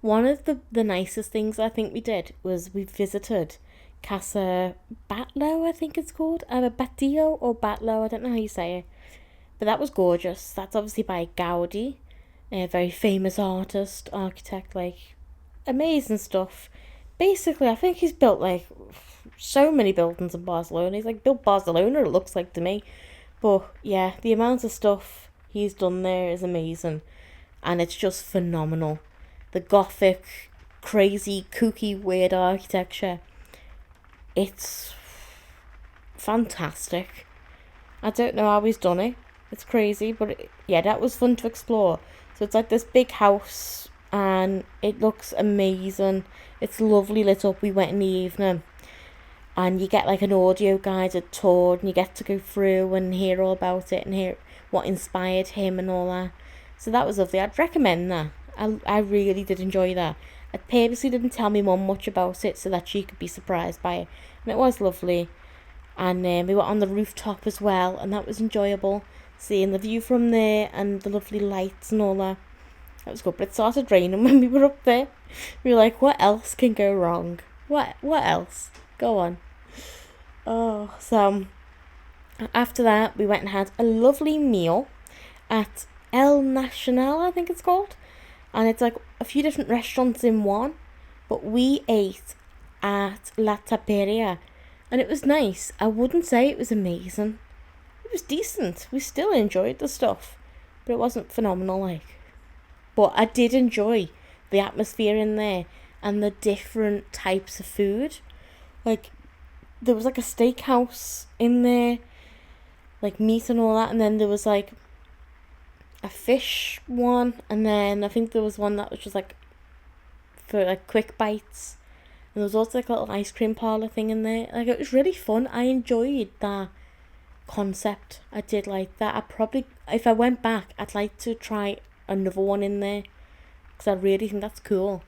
One of the nicest things I think we did was we visited Casa Batlló, I think it's called. Either Batillo or Batlló, I don't know how you say it. But that was gorgeous. That's obviously by Gaudi, a very famous artist, architect, like, amazing stuff. basically, I think he's built like so many buildings in Barcelona. He's like built Barcelona, it looks like to me. But yeah, the amount of stuff he's done there is amazing. And it's just phenomenal. The gothic, crazy, kooky, weird architecture. It's fantastic. I don't know how he's done it. It's crazy, but yeah, that was fun to explore. So it's like this big house, and it looks amazing. It's lovely lit up. We went in the evening, and you get like an audio guided tour, and you get to go through and hear all about it and hear what inspired him and all that. So that was lovely. I'd recommend that. I really did enjoy that. I purposely didn't tell my mum much about it so that she could be surprised by it, and it was lovely. And we were on the rooftop as well, and that was enjoyable, seeing the view from there and the lovely lights and all that. That was good, but it started raining when we were up there. We were like, what else can go wrong? What else? Go on. Oh, so after that, we went and had a lovely meal at El Nacional, I think it's called. And it's like a few different restaurants in one. But we ate at La Taperia. And it was nice. I wouldn't say it was amazing. It was decent. We still enjoyed the stuff. But it wasn't phenomenal, like. But I did enjoy the atmosphere in there. And the different types of food. Like, there was like a steakhouse in there. Like meat and all that. And then there was like a fish one, and then I think there was one that was just like for like quick bites, and there was also like a little ice cream parlour thing in there. Like, it was really fun. I enjoyed that concept. I did like that. I probably, if I went back, I'd like to try another one in there, because I really think that's cool,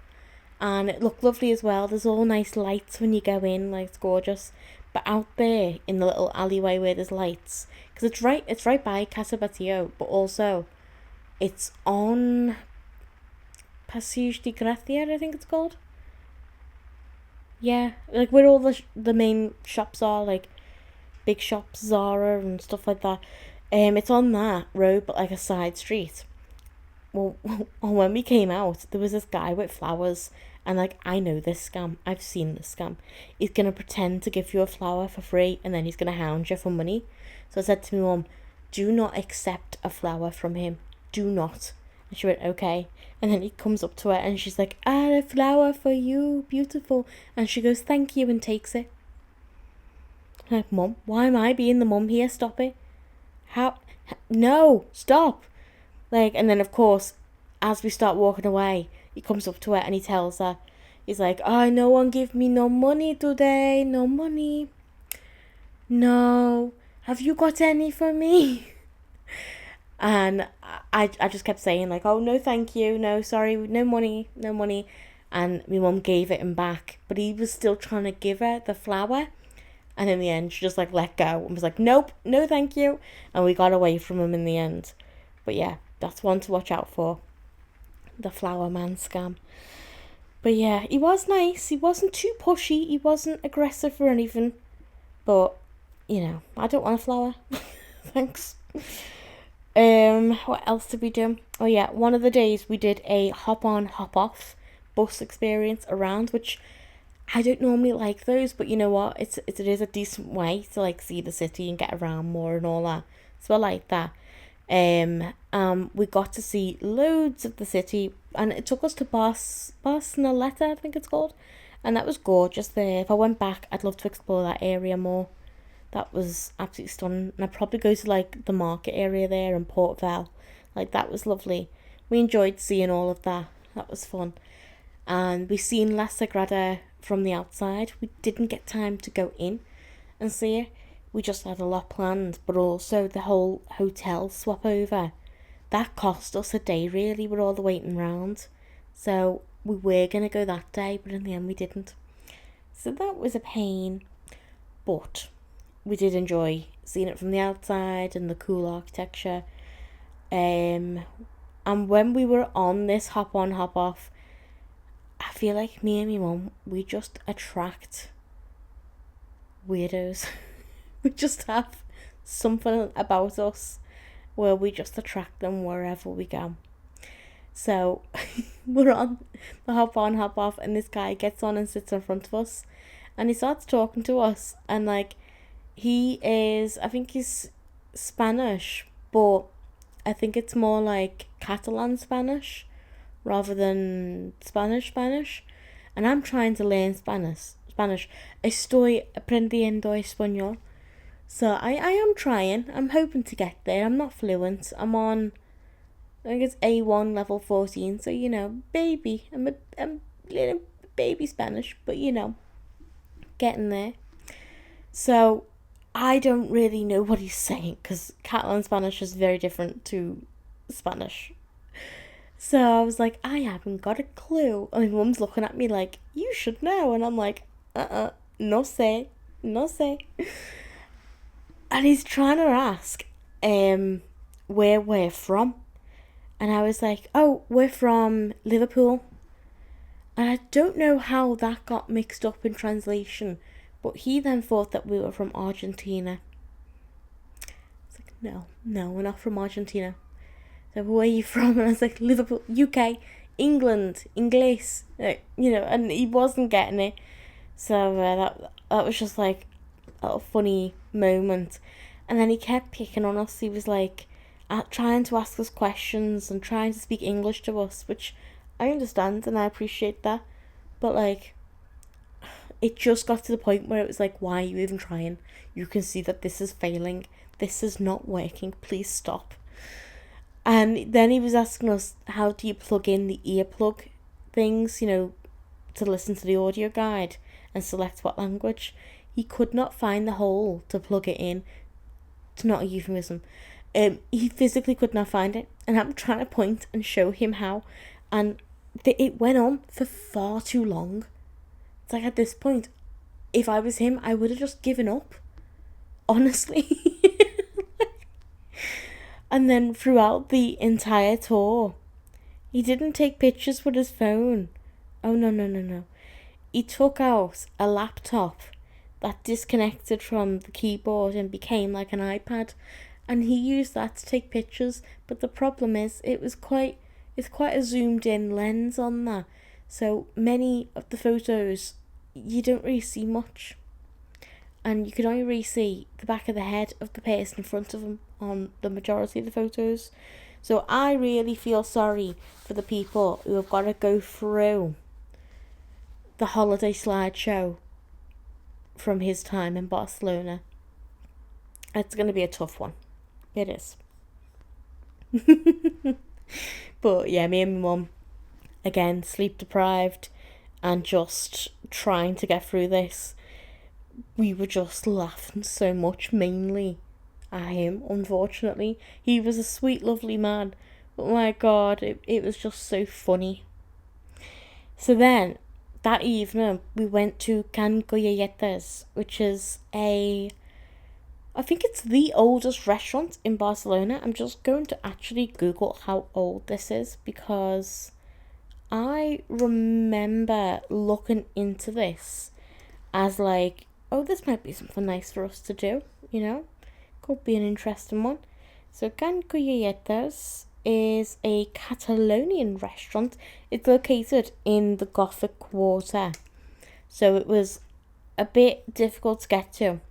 and it looked lovely as well. There's all nice lights when you go in, like, it's gorgeous. But out there in the little alleyway where there's lights, because it's right by Casa Batio, but also it's on Passeig de Gracia, I think it's called. Yeah, like where all the main shops are, like big shops, Zara and stuff like that. It's on that road, but like a side street. Well, when we came out, there was this guy with flowers, and like, I know this scam. I've seen this scam. He's gonna pretend to give you a flower for free, and then he's gonna hound you for money. So I said to my mum, do not accept a flower from him. Do not. And she went, okay. And then he comes up to her, and she's like, a flower for you, beautiful. And she goes, thank you, and takes it. I'm like, Mum, why am I being the mum here? Stop it. How? No, stop. Like, and then of course, as we start walking away, he comes up to her and he tells her, he's like, no one give me no money today, no money. No, have you got any for me? And I just kept saying like, oh, no thank you, no sorry, no money. And my mum gave it him back, but he was still trying to give her the flower. And in the end, she just like let go and was like, nope, no thank you. And we got away from him in the end. But yeah, that's one to watch out for. The flower man scam. But yeah, he was nice. He wasn't too pushy. He wasn't aggressive or anything. But, you know, I don't want a flower. Thanks. What else did we do? Oh yeah, one of the days we did a hop on, hop off bus experience around, which I don't normally like those, but you know what? It is a decent way to like see the city and get around more and all that. So I like that. We got to see loads of the city, and it took us to Barcelona, I think it's called, and that was gorgeous there. If I went back, I'd love to explore that area more. That was absolutely stunning, and I'd probably go to like the market area there in Port Vale. Like, that was lovely. We enjoyed seeing all of that. That was fun. And we seen La Sagrada from the outside. We didn't get time to go in and see it. We just had a lot planned, but also the whole hotel swap over. That cost us a day, really, with all the waiting round. So we were going to go that day, but in the end we didn't. So that was a pain. But we did enjoy seeing it from the outside and the cool architecture. And when we were on this hop on, hop off, I feel like me and my mum, we just attract weirdos. We just have something about us where we just attract them wherever we go. So we're on the hop on, hop off, and this guy gets on and sits in front of us, and he starts talking to us, and like, I think he's Spanish, but I think it's more like Catalan Spanish rather than Spanish. And I'm trying to learn Spanish. Estoy aprendiendo español. So I am trying. I'm hoping to get there. I'm not fluent. I'm on, I think it's A1 level 14. So, baby. I'm little baby Spanish, but getting there. So I don't really know what he's saying because Catalan Spanish is very different to Spanish. So I was like, I haven't got a clue. And my mum's looking at me like, you should know. And I'm like, no sé. And he's trying to ask where we're from. And I was like, oh, we're from Liverpool. And I don't know how that got mixed up in translation. But he then thought that we were from Argentina. I was like, no, we're not from Argentina. So where are you from? And I was like, Liverpool, UK, England, English, and he wasn't getting it. So that was just like a funny moment. And then he kept picking on us. He was like trying to ask us questions and trying to speak English to us, which I understand and I appreciate that. But like, it just got to the point where it was like, why are you even trying? You can see that this is failing. This is not working. Please stop. And then he was asking us, how do you plug in the earplug things, to listen to the audio guide and select what language. He could not find the hole to plug it in. It's not a euphemism. He physically could not find it. And I'm trying to point and show him how. And it went on for far too long. It's like at this point, if I was him, I would have just given up. Honestly. And then throughout the entire tour, he didn't take pictures with his phone. Oh, no. He took out a laptop that disconnected from the keyboard and became like an iPad. And he used that to take pictures. But the problem is, it's quite a zoomed in lens on that. So many of the photos, you don't really see much. And you can only really see the back of the head of the person in front of him on the majority of the photos. So I really feel sorry for the people who have got to go through the holiday slideshow from his time in Barcelona. It's going to be a tough one. It is. But yeah, me and my mum, again, sleep deprived and just trying to get through this. We were just laughing so much, mainly at him, unfortunately. He was a sweet, lovely man, but my God, it was just so funny. So then, that evening, we went to Can Golletes, which is I think it's the oldest restaurant in Barcelona. I'm just going to actually Google how old this is, because I remember looking into this as like, oh, this might be something nice for us to do, Could be an interesting one. So Can Golletes is a Catalonian restaurant. It's located in the Gothic Quarter. So it was a bit difficult to get to.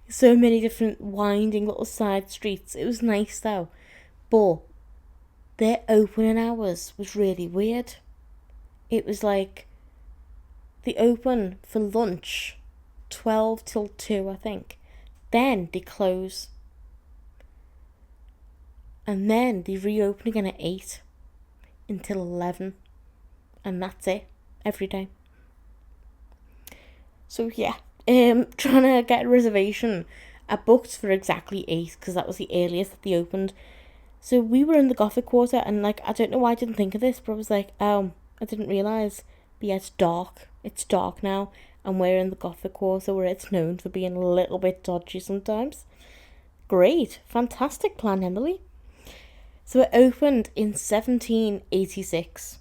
So many different winding little side streets. It was nice though. But their opening hours was really weird. It was like, they open for lunch 12 till 2, I think. Then they close. And then they reopen again at 8 until 11. And that's it. Every day. So yeah. Trying to get a reservation. I booked for exactly 8 because that was the earliest that they opened. So we were in the Gothic Quarter and like, I don't know why I didn't think of this, but I was like, I didn't realise. But yeah, it's dark. It's dark now. And we're in the Gothic Quarter where it's known for being a little bit dodgy sometimes. Great. Fantastic plan, Emilie. So it opened in 1786.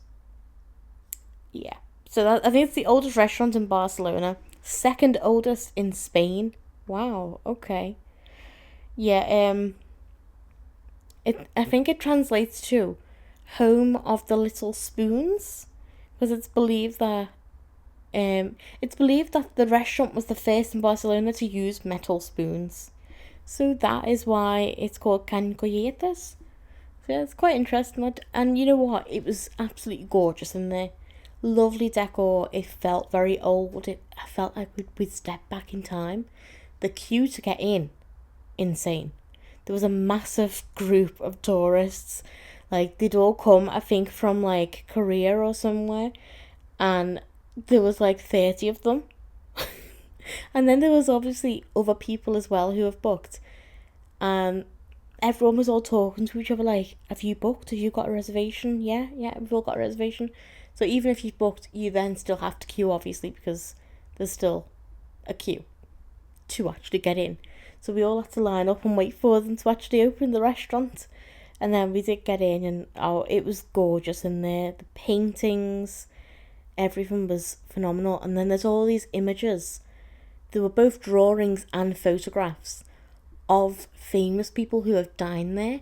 Yeah. So I think it's the oldest restaurant in Barcelona. Second oldest in Spain. Wow, okay. Yeah, I think it translates to home of the little spoons, because it's believed that the restaurant was the first in Barcelona to use metal spoons. So that is why it's called kinky. So yeah, it's quite interesting. And you know what? It was absolutely gorgeous in there. Lovely decor. It felt very old. I felt like we'd step back in time. The queue to get in, insane. There was a massive group of tourists. Like, they'd all come, I think, from like Korea or somewhere. And there was like 30 of them. And then there was obviously other people as well who have booked. And everyone was all talking to each other like, have you booked? Have you got a reservation? Yeah, we've all got a reservation. So even if you've booked, you then still have to queue, obviously, because there's still a queue to actually get in. So we all had to line up and wait for them to actually open the restaurant. And then we did get in, and it was gorgeous in there. The paintings, everything was phenomenal. And then there's all these images. There were both drawings and photographs of famous people who have dined there.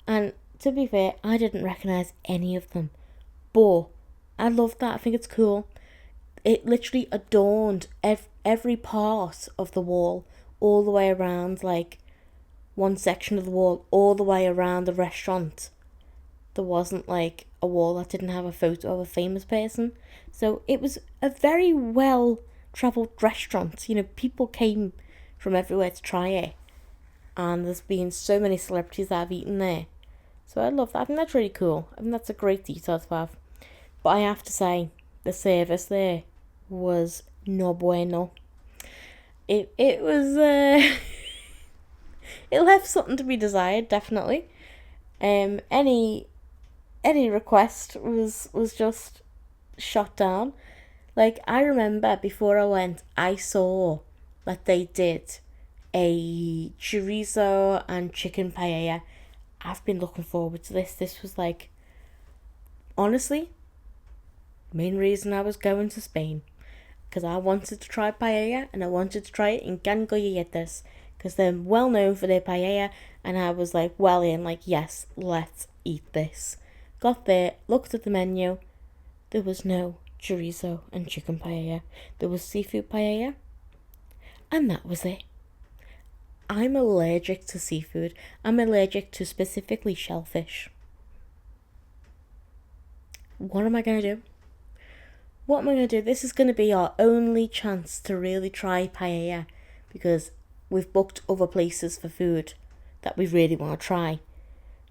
And to be fair, I didn't recognise any of them. But I love that. I think it's cool. It literally adorned every part of the wall, all the way around, like one section of the wall, all the way around the restaurant. There wasn't like a wall that didn't have a photo of a famous person. So it was a very well travelled restaurant. You know, people came from everywhere to try it. And there's been so many celebrities that have eaten there. So I love that. I think that's really cool. I think that's a great detail to have. But I have to say, the service there was no bueno. It was it left something to be desired, definitely. Any request was just shot down. Like, I remember before I went, I saw that they did a chorizo and chicken paella. I've been looking forward to this. This was like, honestly, main reason I was going to Spain, because I wanted to try paella, and I wanted to try it in Cangoyetes, because they're well known for their paella. And I was like, well in, like, yes, let's eat this. Got there, looked at the menu. There was no chorizo and chicken paella. There was seafood paella, and that was it. I'm allergic to seafood. I'm allergic to specifically shellfish. What am I going to do? What am I going to do? This is going to be our only chance to really try paella, because we've booked other places for food that we really want to try.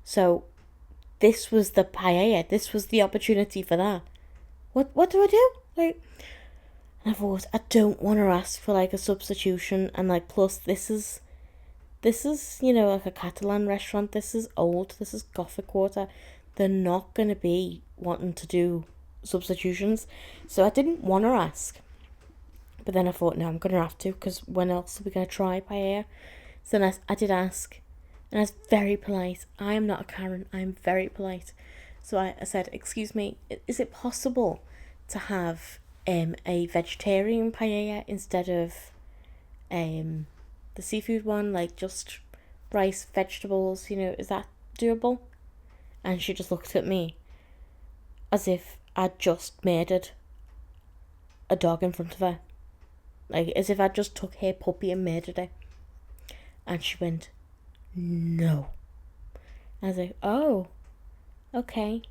So this was the paella. This was the opportunity for that. What do I do? Like, and I thought, I don't want to ask for like a substitution, and like, plus this is, you know, like a Catalan restaurant. This is old. This is Gothic Quarter. They're not going to be wanting to do substitutions. So I didn't want to ask. But then I thought, no, I'm going to have to, because when else are we going to try paella? So then I did ask, and I was very polite. I am not a Karen. I am very polite. So I said, excuse me, is it possible to have a vegetarian paella instead of the seafood one, like just rice, vegetables, you know, is that doable? And she just looked at me as if I'd just murdered a dog in front of her. Like, as if I'd just took her puppy and murdered it. And she went, no. I was like, oh, okay.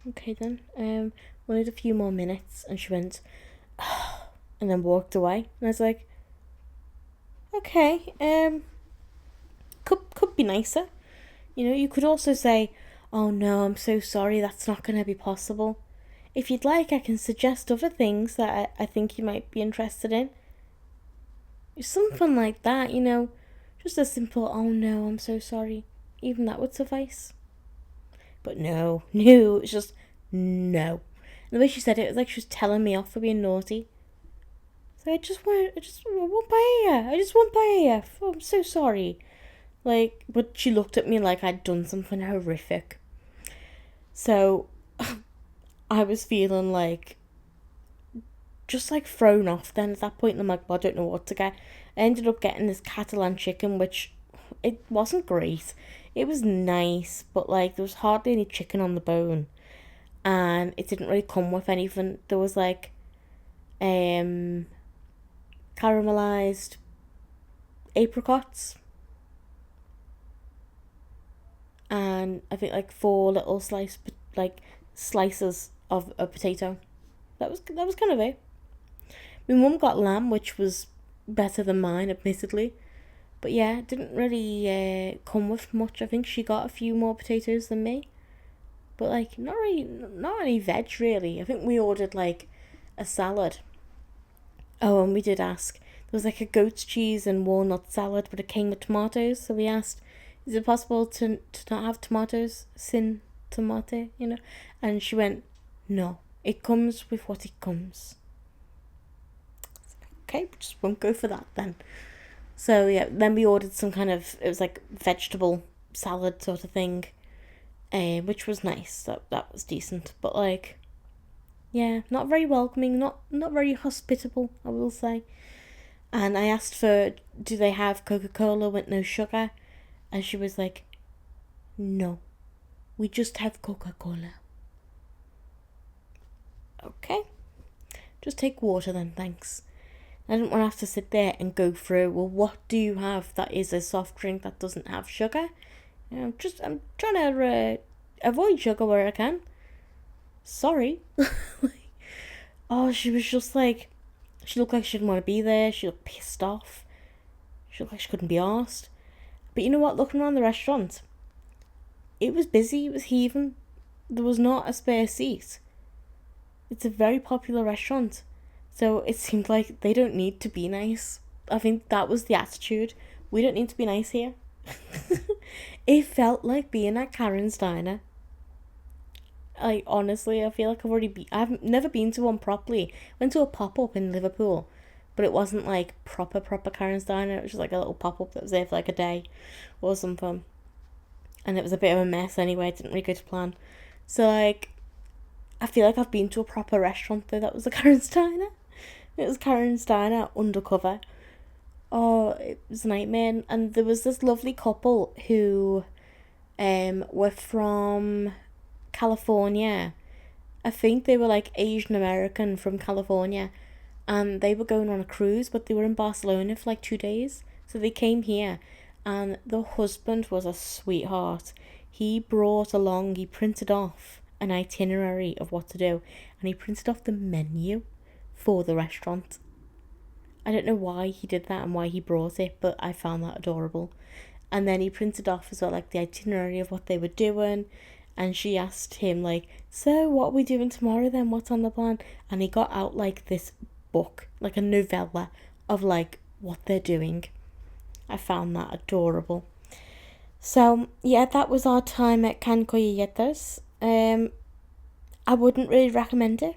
Okay then. We'll need a few more minutes. And she went, oh, and then walked away. And I was like, okay, could be nicer. You know, you could also say, oh no, I'm so sorry, that's not going to be possible. If you'd like, I can suggest other things that I think you might be interested in. Something like that, you know. Just a simple, oh no, I'm so sorry. Even that would suffice. But no, it's just no. And the way she said it was like she was telling me off for being naughty. So I just want paella. I just want paella. Oh, I'm so sorry. Like, but she looked at me like I'd done something horrific. So I was feeling like just like thrown off then at that point. And I'm like, well, I don't know what to get. I ended up getting this Catalan chicken, which it wasn't great. It was nice, but like there was hardly any chicken on the bone, and it didn't really come with anything. There was like caramelized apricots, and I think like 4 little slices of a potato. That was kind of it. My mum got lamb, which was better than mine, admittedly. But yeah, it didn't really come with much. I think she got a few more potatoes than me. But like, not any veg really. I think we ordered like a salad. Oh, and we did ask. There was like a goat's cheese and walnut salad, but it came with tomatoes. So we asked, is it possible to not have tomatoes? Sin tomate, you know? And she went, no, it comes with what it comes. Okay, just won't go for that then. So yeah, then we ordered some kind of, it was like vegetable salad sort of thing, which was nice. That was decent, but like, yeah, not very welcoming, not very hospitable, I will say. And I asked for, do they have Coca-Cola with no sugar? And she was like, no, we just have Coca-Cola. Okay, just take water then, thanks. I didn't want to have to sit there and go through, well, what do you have that is a soft drink that doesn't have sugar? I'm trying to avoid sugar where I can. Sorry. Oh, she was just like, she looked like she didn't want to be there. She looked pissed off. She looked like she couldn't be arsed. But you know what? Looking around the restaurant, it was busy. It was heaving. There was not a spare seat. It's a very popular restaurant. So it seemed like they don't need to be nice. I think that was the attitude. We don't need to be nice here. It felt like being at Karen's Diner. Like, honestly, I feel like I've never been to one properly. Went to a pop-up in Liverpool, but it wasn't like proper Karen's Diner. It was just like a little pop-up that was there for like a day or something. And it was a bit of a mess anyway. It didn't really go to plan. So like, I feel like I've been to a proper restaurant though. That was a Karen's Diner. It was Karen's Diner undercover. Oh, it was a nightmare. And there was this lovely couple who were from California. I think they were like Asian American from California. And they were going on a cruise, but they were in Barcelona for like 2 days. So they came here. And the husband was a sweetheart. He printed off an itinerary of what to do. And he printed off the menu for the restaurant. I don't know why he did that and why he brought it, but I found that adorable. And then he printed off as well like the itinerary of what they were doing, and she asked him like, so what are we doing tomorrow then, what's on the plan? And he got out like this book, like a novella of like what they're doing. I found that adorable. So yeah, that was our time at Can Colletas. I wouldn't really recommend it.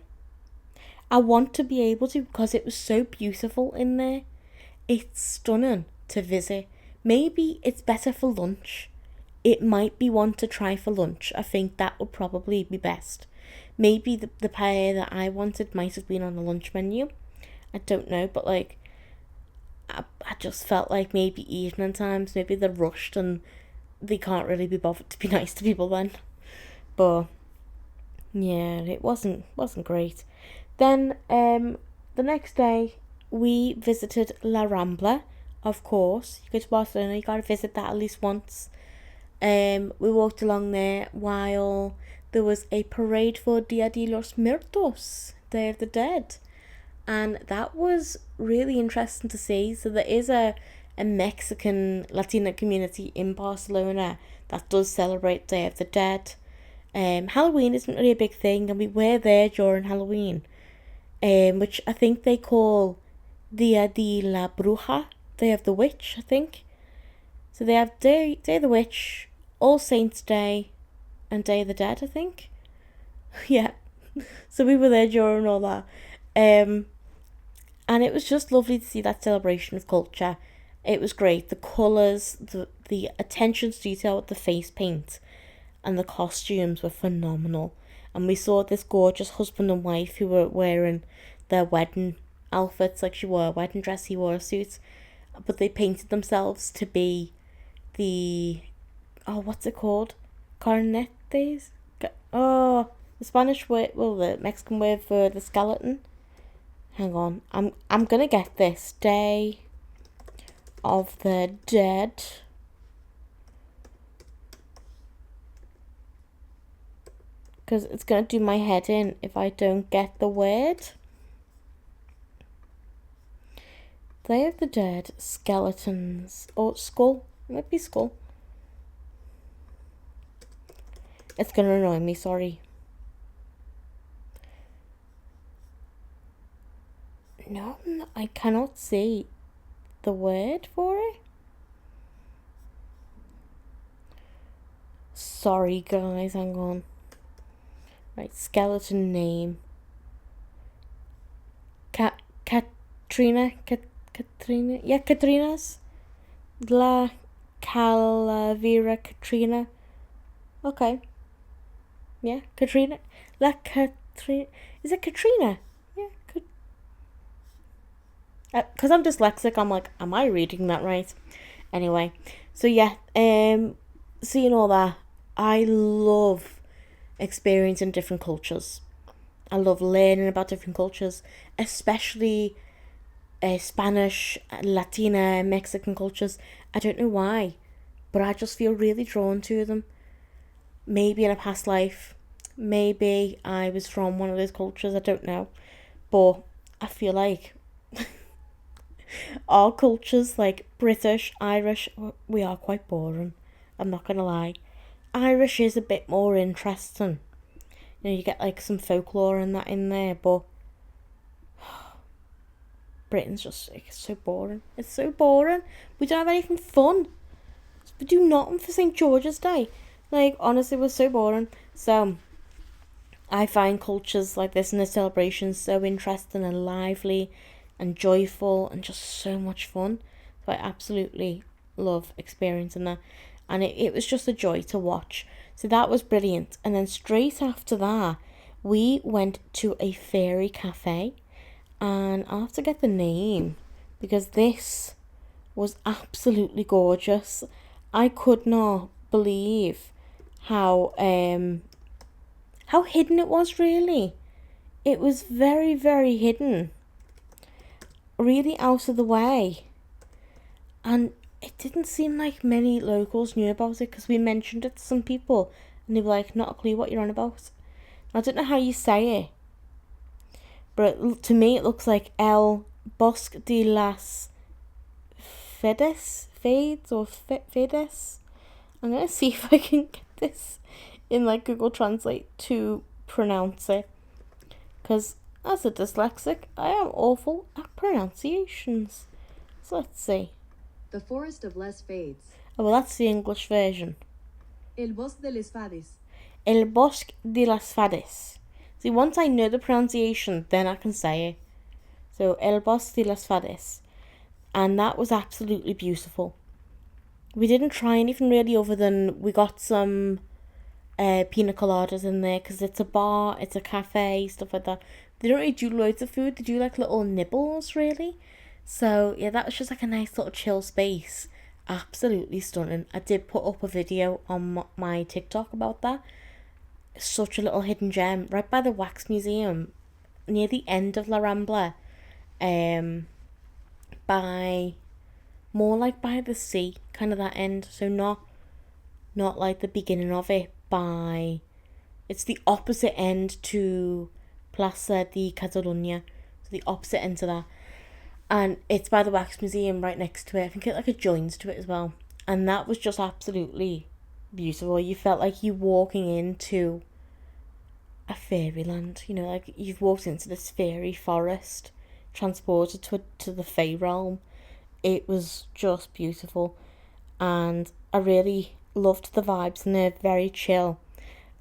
I want to be able to because it was so beautiful in there. It's stunning to visit. Maybe it's better for lunch. It might be one to try for lunch. I think that would probably be best. Maybe the paella that I wanted might have been on the lunch menu. I don't know, but like, I just felt like maybe evening times, maybe they're rushed and they can't really be bothered to be nice to people then. But yeah, it wasn't great. Then the next day we visited La Rambla, of course. You go to Barcelona, you gotta visit that at least once. We walked along there while there was a parade for Dia de los Muertos, Day of the Dead. And that was really interesting to see. So there is a Mexican Latina community in Barcelona that does celebrate Day of the Dead. Halloween isn't really a big thing, and we were there during Halloween, which I think they call Dia de la Bruja, Day of the Witch, I think. So they have Day of the Witch, All Saints Day, and Day of the Dead, I think. Yeah, so we were there during all that. And it was just lovely to see that celebration of culture. It was great. The colours, the attention to detail with the face paint, and the costumes were phenomenal. And we saw this gorgeous husband and wife who were wearing their wedding outfits. Like, she wore a wedding dress, he wore a suit. But they painted themselves to be the oh, what's it called? Cornetes? Oh, the Spanish word, well, the Mexican word for the skeleton. Hang on, I'm gonna get this. Day of the Dead. Because it's gonna do my head in if I don't get the word. Day of the Dead, skeletons, or skull. It might be skull. It's gonna annoy me, sorry. No, I cannot see the word for it. Sorry, guys, hang on. Right, skeleton name. Katrina? Katrina? Yeah, Katrina's. La Calavera Katrina. Okay. Yeah, Katrina. La Katrina. Is it Katrina? Yeah, because I'm dyslexic, I'm like, am I reading that right? Anyway, so yeah, seeing all that, I love experiencing different cultures. I love learning about different cultures, especially Spanish, Latina, Mexican cultures. I don't know why, but I just feel really drawn to them. Maybe in a past life, maybe I was from one of those cultures, I don't know. But I feel like our cultures, like British, Irish, we are quite boring. I'm not gonna lie. Irish is a bit more interesting. You know, you get like some folklore and that in there, but Britain's just like, it's so boring. It's so boring. We don't have anything fun. We do nothing for St. George's Day. Like, honestly, we're so boring. So, I find cultures like this and the celebrations so interesting and lively and joyful and just so much fun. So I absolutely love experiencing that. And it was just a joy to watch. So that was brilliant. And then straight after that, we went to a fairy cafe. And I'll have to get the name because this was absolutely gorgeous. I could not believe how hidden it was, really. It was very, very hidden. Really out of the way. And it didn't seem like many locals knew about it because we mentioned it to some people and they were like, not a clue what you're on about. I don't know how you say it, but to me it looks like El Bosque de las Fedes. I'm going to see if I can get this in like Google Translate to pronounce it, because as a dyslexic I am awful at pronunciations. So let's see. The Forest of Les Fades. Oh, well, that's the English version. El Bosque de les Fades. El Bosque de las Fades. See, once I know the pronunciation, then I can say it. So, El Bosque de las Fades. And that was absolutely beautiful. We didn't try anything really other than we got some pina coladas in there because it's a bar, it's a cafe, stuff like that. They don't really do loads of food, they do like little nibbles, really. So, yeah, that was just like a nice little chill space. Absolutely stunning. I did put up a video on my TikTok about that. Such a little hidden gem right by the Wax Museum, near the end of La Rambla. By more like by the sea, kind of that end. So not like the beginning of it. It's the opposite end to Plaza de Catalunya. So the opposite end to that. And it's by the Wax Museum right next to it. I think it like adjoins to it as well. And that was just absolutely beautiful. You felt like you walking into a fairyland. You know, like you've walked into this fairy forest, transported to the Fey realm. It was just beautiful. And I really loved the vibes, and they're very chill.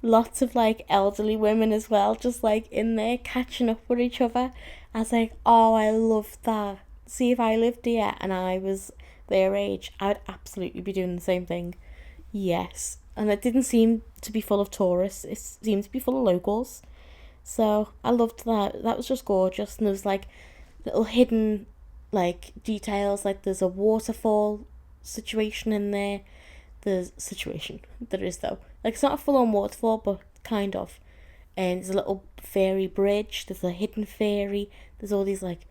Lots of like elderly women as well, just like in there catching up with each other. I was like, oh, I love that. See, if I lived here and I was their age, I would absolutely be doing the same thing. Yes. And it didn't seem to be full of tourists. It seemed to be full of locals. So I loved that. That was just gorgeous. And there was like little hidden like details. Like there's a waterfall situation in there. the situation there is though. Like, it's not a full-on waterfall, but kind of. And there's a little fairy bridge. There's a hidden fairy. There's all these like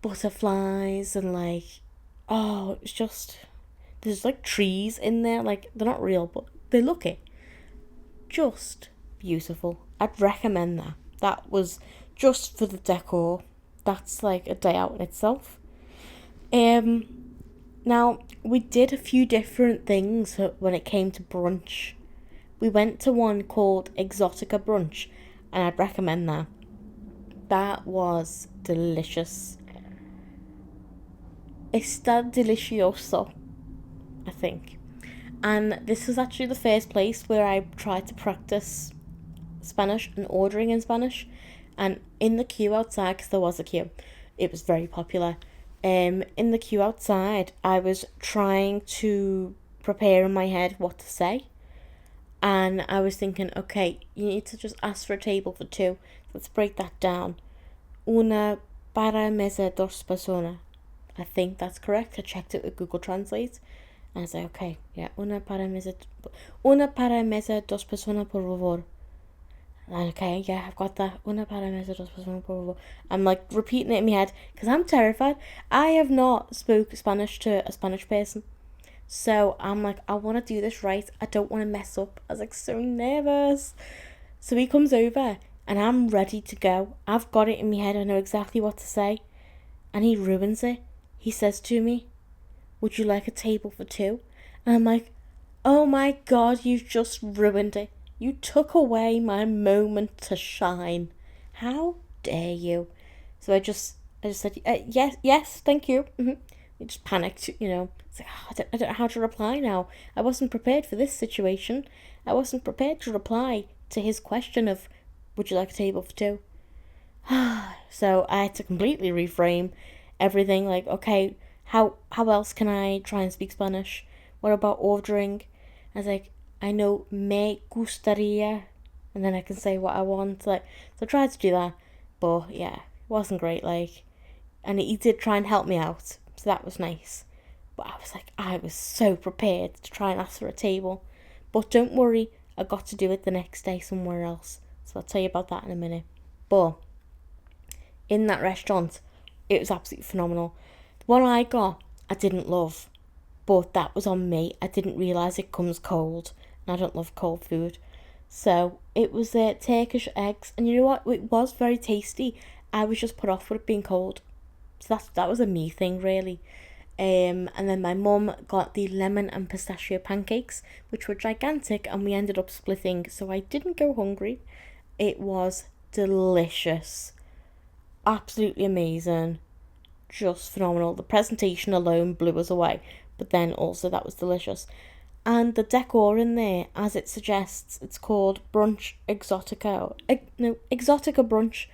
butterflies and like, oh, it's just, there's like trees in there. Like, they're not real, but they look it. Just beautiful. I'd recommend that. That was just for the decor. That's like a day out in itself. Now, we did a few different things when it came to brunch. We went to one called Exotica Brunch, and I'd recommend that. That was delicious. Está delicioso, I think. And this was actually the first place where I tried to practice Spanish and ordering in Spanish. And in the queue outside, because there was a queue, it was very popular. In the queue outside, I was trying to prepare in my head what to say. And I was thinking, okay, you need to just ask for a table for two. Let's break that down. Una para mesa dos personas. I think that's correct. I checked it with Google Translate. And I was like, okay, yeah, una para mesa dos personas, por favor. And okay, yeah, I've got that. Una para mesa dos personas, por favor. I'm like repeating it in my head because I'm terrified. I have not spoke Spanish to a Spanish person. So I'm like, I want to do this right. I don't want to mess up. I was like so nervous. So he comes over and I'm ready to go. I've got it in my head. I know exactly what to say. And he ruins it. He says to me, would you like a table for two? And I'm like, oh my God, you've just ruined it. You took away my moment to shine. How dare you? So I just said, yes, thank you. I just panicked, you know. It's like, oh, I don't know how to reply now. I wasn't prepared for this situation. I wasn't prepared to reply to his question of, would you like a table for two? So I had to completely reframe everything. Like, okay, how else can I try and speak Spanish? What about ordering? I was like, I know me gustaría, and then I can say what I want. Like, so I tried to do that, but yeah, it wasn't great. Like, and he did try and help me out, so that was nice. But I was so prepared to try and ask for a table. But don't worry, I got to do it the next day somewhere else. So I'll tell you about that in a minute. But in that restaurant, it was absolutely phenomenal. The one I got, I didn't love. But that was on me. I didn't realise it comes cold. And I don't love cold food. So it was Turkish eggs. And you know what? It was very tasty. I was just put off with it being cold. So that was a me thing, really. And then my mum got the lemon and pistachio pancakes, which were gigantic, and we ended up splitting, so I didn't go hungry. It was delicious. Absolutely amazing. Just phenomenal. The presentation alone blew us away, but then also that was delicious. And the decor in there, as it suggests, it's called Brunch Exotica. Exotica Brunch.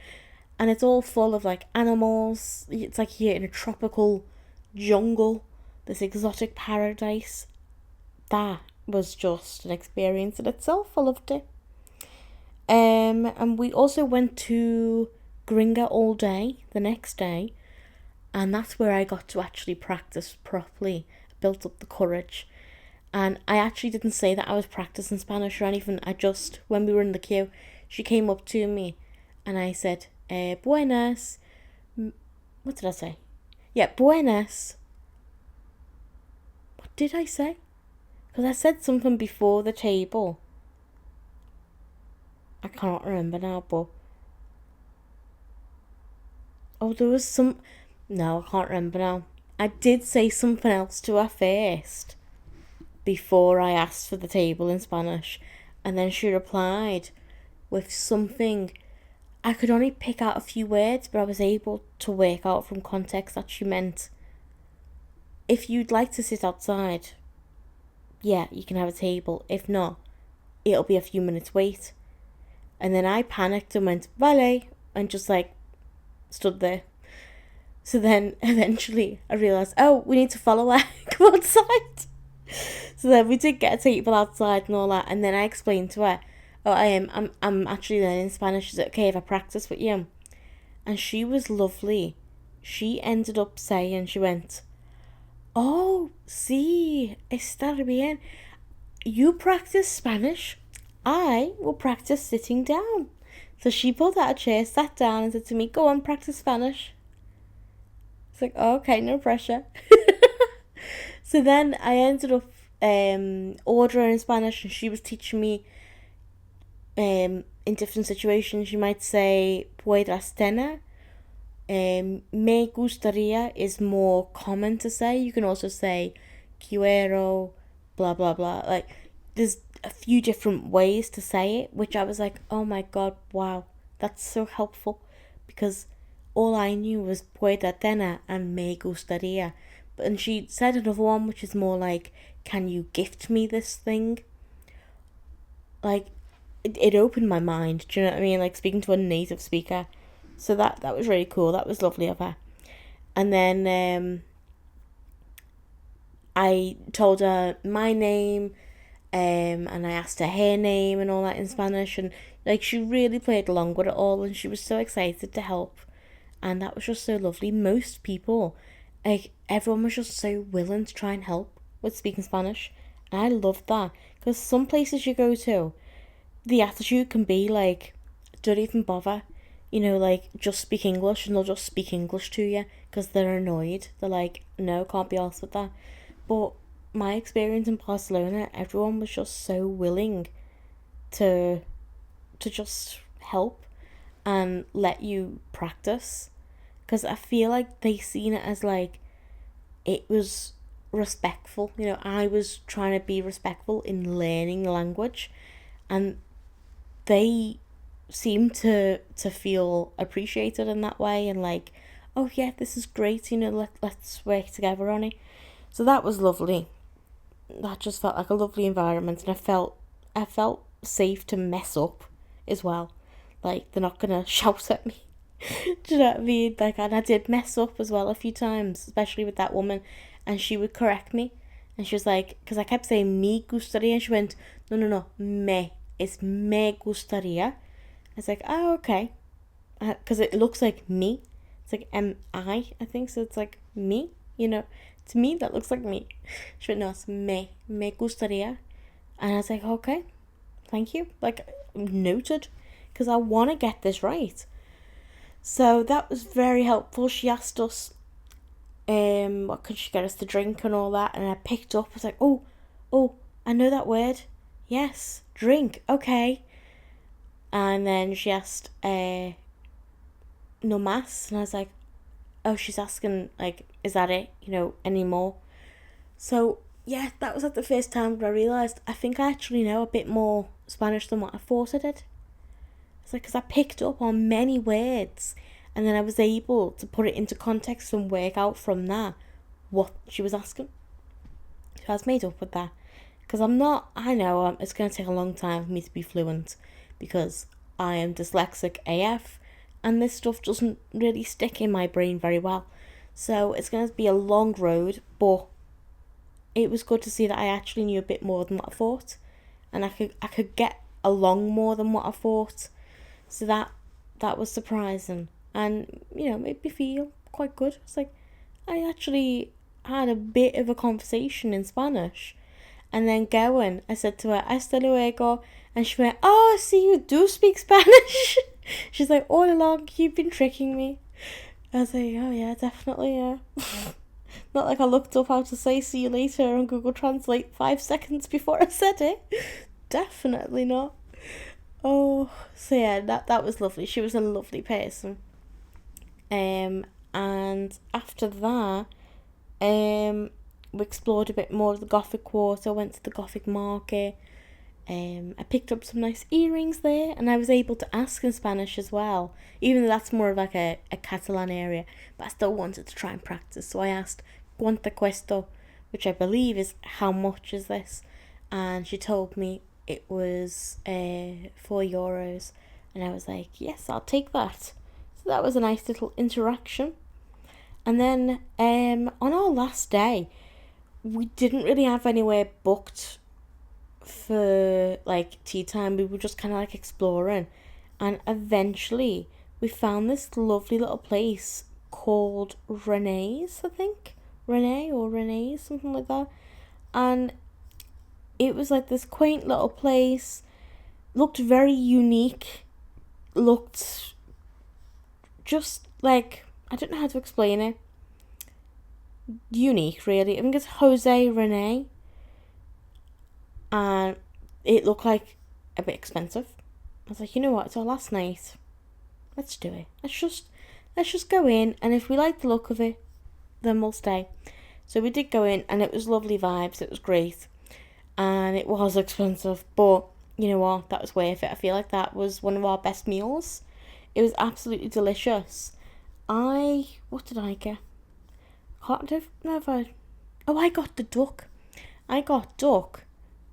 And it's all full of like animals. It's like you're in a tropical jungle, this exotic paradise. That was just an experience in itself. I loved it. And we also went to Gringa all day the next day, and that's where I got to actually practice properly. I built up the courage, and I actually didn't say that I was practicing Spanish or anything. I just, when we were in the queue, she came up to me and I said, buenas. What did I say? Yeah, buenas. What did I say? Because I said something before the table. I can't remember now, but... Oh, there was some... No, I can't remember now. I did say something else to her first, before I asked for the table in Spanish. And then she replied with something... I could only pick out a few words, but I was able to work out from context that she meant, if you'd like to sit outside, yeah, you can have a table. If not, it'll be a few minutes wait. And then I panicked and went, vale, and just like stood there. So then eventually I realised, oh, we need to follow her, go outside. So then we did get a table outside and all that, and then I explained to her, oh, I'm actually learning Spanish. Is it okay if I practice with you? And she was lovely. She ended up saying, she went, oh, sí, está bien. you practice Spanish, I will practice sitting down. So she pulled out a chair, sat down, and said to me, go on, practice Spanish. It's like, oh, okay, no pressure. So then I ended up ordering in Spanish, and she was teaching me in different situations. You might say, puedas tener. Me gustaría is more common to say. You can also say, quiero, blah, blah, blah. Like, there's a few different ways to say it, which I was like, oh my god, wow, that's so helpful, because all I knew was pueda tener and me gustaría. And she said another one which is more like, can you gift me this thing? Like, it opened my mind, do you know what I mean? Like, speaking to a native speaker. So that was really cool. That was lovely of her. And then I told her my name, and I asked her name and all that in Spanish, and like, she really played along with it all, and she was so excited to help, and that was just so lovely. Most people, like, everyone was just so willing to try and help with speaking Spanish, and I loved that, because some places you go to, the attitude can be like, don't even bother, you know, like, just speak English, and they'll just speak English to you because they're annoyed. They're like, no, can't be arsed with that. But my experience in Barcelona, everyone was just so willing to just help and let you practice, because I feel like they seen it as like, it was respectful. You know, I was trying to be respectful in learning the language, and they seem to feel appreciated in that way, and like, oh yeah, this is great, you know, let's work together on it. So that was lovely. That just felt like a lovely environment, and I felt safe to mess up as well. Like, they're not gonna shout at me. Do you know what I mean? Like, and I did mess up as well a few times, especially with that woman, and she would correct me, and she was like, because I kept saying me gustaría, and she went, no, me, it's me gustaría. I was like, oh, okay, because it looks like me. It's like M-I, I think, so it's like me, you know. To me, that looks like me. She went, no, it's me gustaría. And I was like, okay, thank you. Like, noted, because I want to get this right. So that was very helpful. She asked us, what could she get us to drink and all that, and I picked up. I was like, oh, I know that word. Yes, drink. Okay. And then she asked, no más, and I was like, oh, she's asking, like, is that it? You know, any more? So, yeah, that was like the first time I realised I think I actually know a bit more Spanish than what I thought I did. It's like, because I picked up on many words, and then I was able to put it into context and work out from that what she was asking. So I was made up with that. Because I know it's going to take a long time for me to be fluent, because I am dyslexic AF, and this stuff doesn't really stick in my brain very well. So it's going to be a long road, but it was good to see that I actually knew a bit more than what I thought, and I could get along more than what I thought. So that was surprising, and, you know, made me feel quite good. It's like, I actually had a bit of a conversation in Spanish, and then going, I said to her, hasta luego, and she went, oh, I see you do speak Spanish. She's like, all along, you've been tricking me. I was like, oh yeah, definitely, yeah. Not like I looked up how to say see you later on Google Translate 5 seconds before I said it. Definitely not. Oh, so yeah, that was lovely. She was a lovely person. And after that, we explored a bit more of the Gothic Quarter, went to the Gothic Market. I picked up some nice earrings there, and I was able to ask in Spanish as well, even though that's more of like a Catalan area, but I still wanted to try and practice. So I asked, ¿cuánto cuesta?, which I believe is, how much is this? And she told me it was €4, and I was like, yes, I'll take that. So that was a nice little interaction. And then on our last day, we didn't really have anywhere booked for like tea time. We were just kind of like exploring, and eventually we found this lovely little place called Renee's, I think. Renee or Renee's, something like that. And it was like this quaint little place, looked very unique, looked just like, I don't know how to explain it, unique really. I think it's Jose Rene, and it looked like a bit expensive. I was like, you know what, it's our last night, let's do it. Let's just go in, and if we like the look of it, then we'll stay. So we did go in, and it was lovely vibes. It was great, and it was expensive, but you know what, that was worth it. I feel like that was one of our best meals. It was absolutely delicious. What did I get? Can't know if I. Oh, I got the duck. I got duck,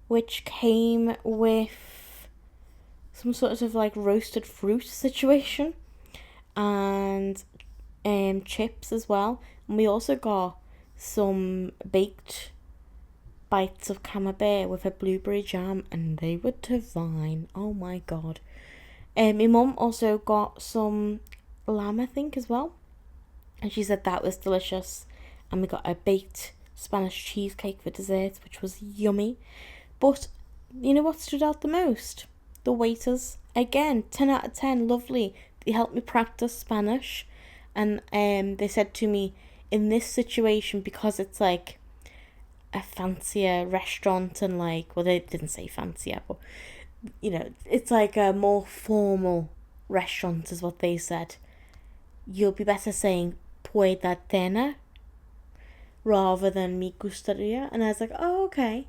which came with some sort of like roasted fruit situation, and chips as well. And we also got some baked bites of camembert with a blueberry jam, and they were divine. Oh my god. My mum also got some lamb, I think, as well, and she said that was delicious. And we got a baked Spanish cheesecake for dessert, which was yummy. But you know what stood out the most? The waiters. Again, 10 out of 10, lovely. They helped me practice Spanish, and they said to me, in this situation, because it's like a fancier restaurant, and like, well, they didn't say fancier, but you know, it's like a more formal restaurant is what they said. You'll be better saying pueda tener rather than me gustaría. And I was like, oh, okay.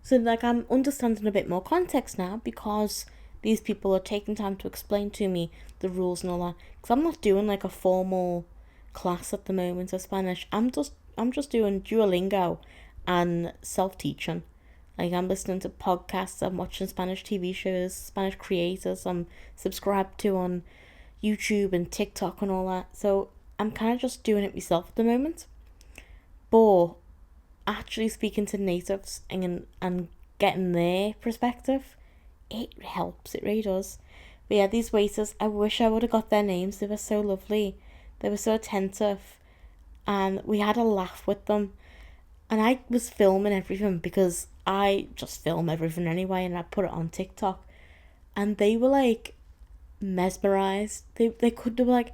So like, I'm understanding a bit more context now, because these people are taking time to explain to me the rules and all that. Because I'm not doing like a formal class at the moment of Spanish. I'm just doing Duolingo and self-teaching. Like, I'm listening to podcasts, I'm watching Spanish TV shows, Spanish creators I'm subscribed to on YouTube and TikTok and all that. So I'm kind of just doing it myself at the moment. But actually speaking to natives and getting their perspective, it helps. It really does. But yeah, these waiters, I wish I would have got their names. They were so lovely. They were so attentive. And we had a laugh with them. And I was filming everything, because I just film everything anyway, and I put it on TikTok. And they were like mesmerized. They could have like,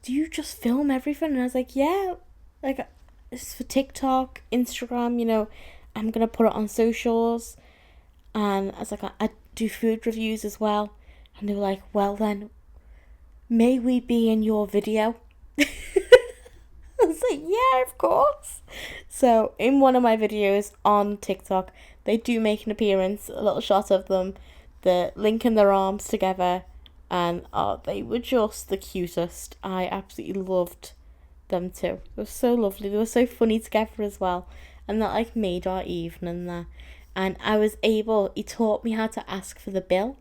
do you just film everything? And I was like, yeah, like, it's for TikTok, Instagram, you know, I'm gonna put it on socials. And I was like, I do food reviews as well. And they were like, well then, may we be in your video? I was like, yeah, of course. So in one of my videos on TikTok, they do make an appearance, a little shot of them, the linking their arms together, and they were just the cutest. I absolutely loved them too. They were so lovely. They were so funny together as well, and that like made our evening there. And I was able, he taught me how to ask for the bill.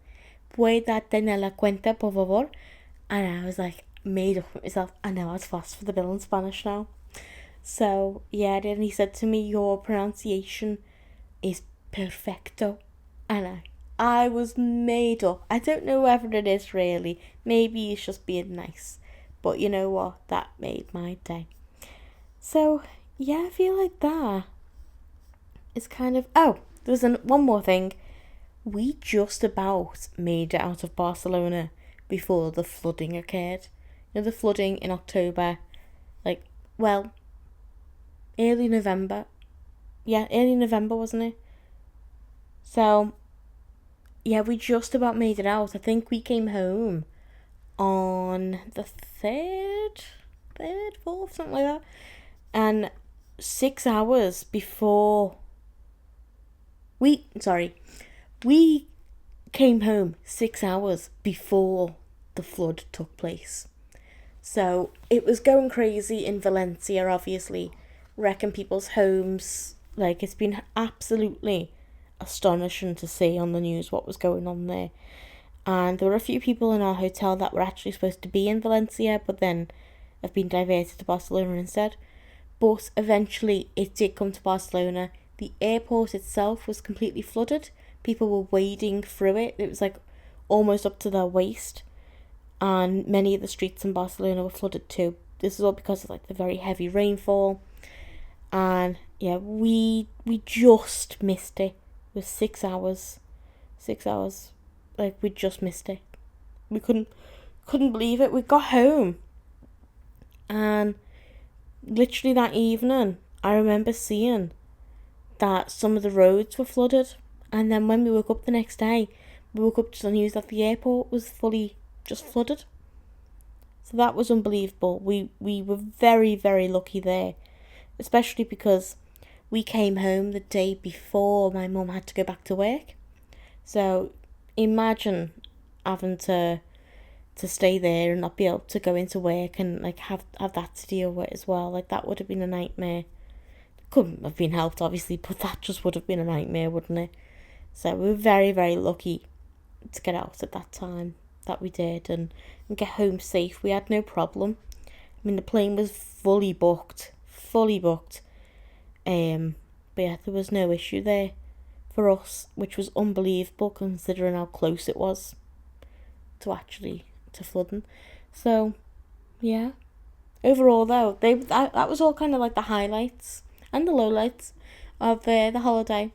Pueda tener la cuenta, por favor. And I was like, made up with myself, I know how to ask for the bill in Spanish now. So yeah, I did. And he said to me, your pronunciation is perfecto. And I was made up. I don't know whether it is really. Maybe it's just being nice. But you know what? That made my day. So yeah, I feel like that is kind of... Oh, there's one more thing. We just about made it out of Barcelona before the flooding occurred. You know, the flooding in October, like, well, early November. Yeah, early November, wasn't it? So, yeah, we just about made it out. I think we came home on the 3rd, 4th, something like that. And 6 hours before... We came home 6 hours before the flood took place. So it was going crazy in Valencia, obviously, wrecking people's homes. Like, it's been absolutely astonishing to see on the news what was going on there. And there were a few people in our hotel that were actually supposed to be in Valencia, but then have been diverted to Barcelona instead. But eventually it did come to Barcelona. The airport itself was completely flooded. People were wading through it. It was like almost up to their waist. And many of the streets in Barcelona were flooded too. This is all because of like the very heavy rainfall. And yeah, we just missed it. was 6 hours. 6 hours. Like, we just missed it. We couldn't believe it. We got home, and literally that evening, I remember seeing that some of the roads were flooded. And then when we woke up the next day, we woke up to the news that the airport was fully just flooded. So that was unbelievable. We were very, very lucky there, especially because we came home the day before my mum had to go back to work. So imagine having to stay there and not be able to go into work and like have that to deal with as well. Like, that would have been a nightmare. Couldn't have been helped, obviously, but that just would have been a nightmare, wouldn't it? So we were very, very lucky to get out at that time that we did and get home safe. We had no problem. I mean, the plane was fully booked. But yeah, there was no issue there for us, which was unbelievable considering how close it was to flooding. So yeah, overall though, that was all kind of like the highlights and the lowlights of the holiday.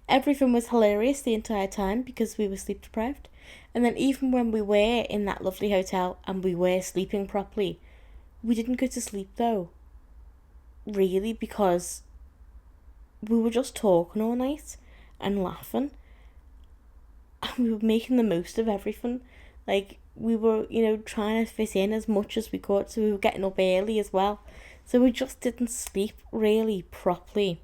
Everything was hilarious the entire time because we were sleep deprived. And then even when we were in that lovely hotel and we were sleeping properly, we didn't go to sleep though. Really, because we were just talking all night and laughing. And we were making the most of everything. Like, we were, trying to fit in as much as we could. So we were getting up early as well. So we just didn't sleep really properly.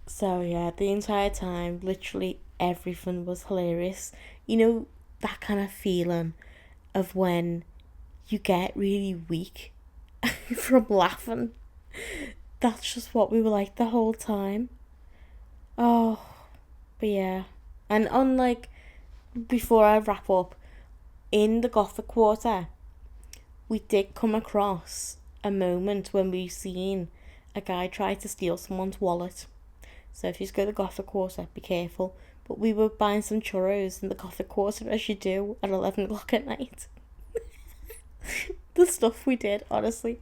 So yeah, the entire time, literally everything was hilarious. That kind of feeling of when you get really weak from laughing. That's just what we were like the whole time. Oh, but yeah. And before I wrap up, in the Gothic Quarter, we did come across a moment when we seen a guy try to steal someone's wallet. So if you go to the Gothic Quarter, be careful. But we were buying some churros in the Gothic Quarter, as you do, at 11 o'clock at night. The stuff we did, honestly.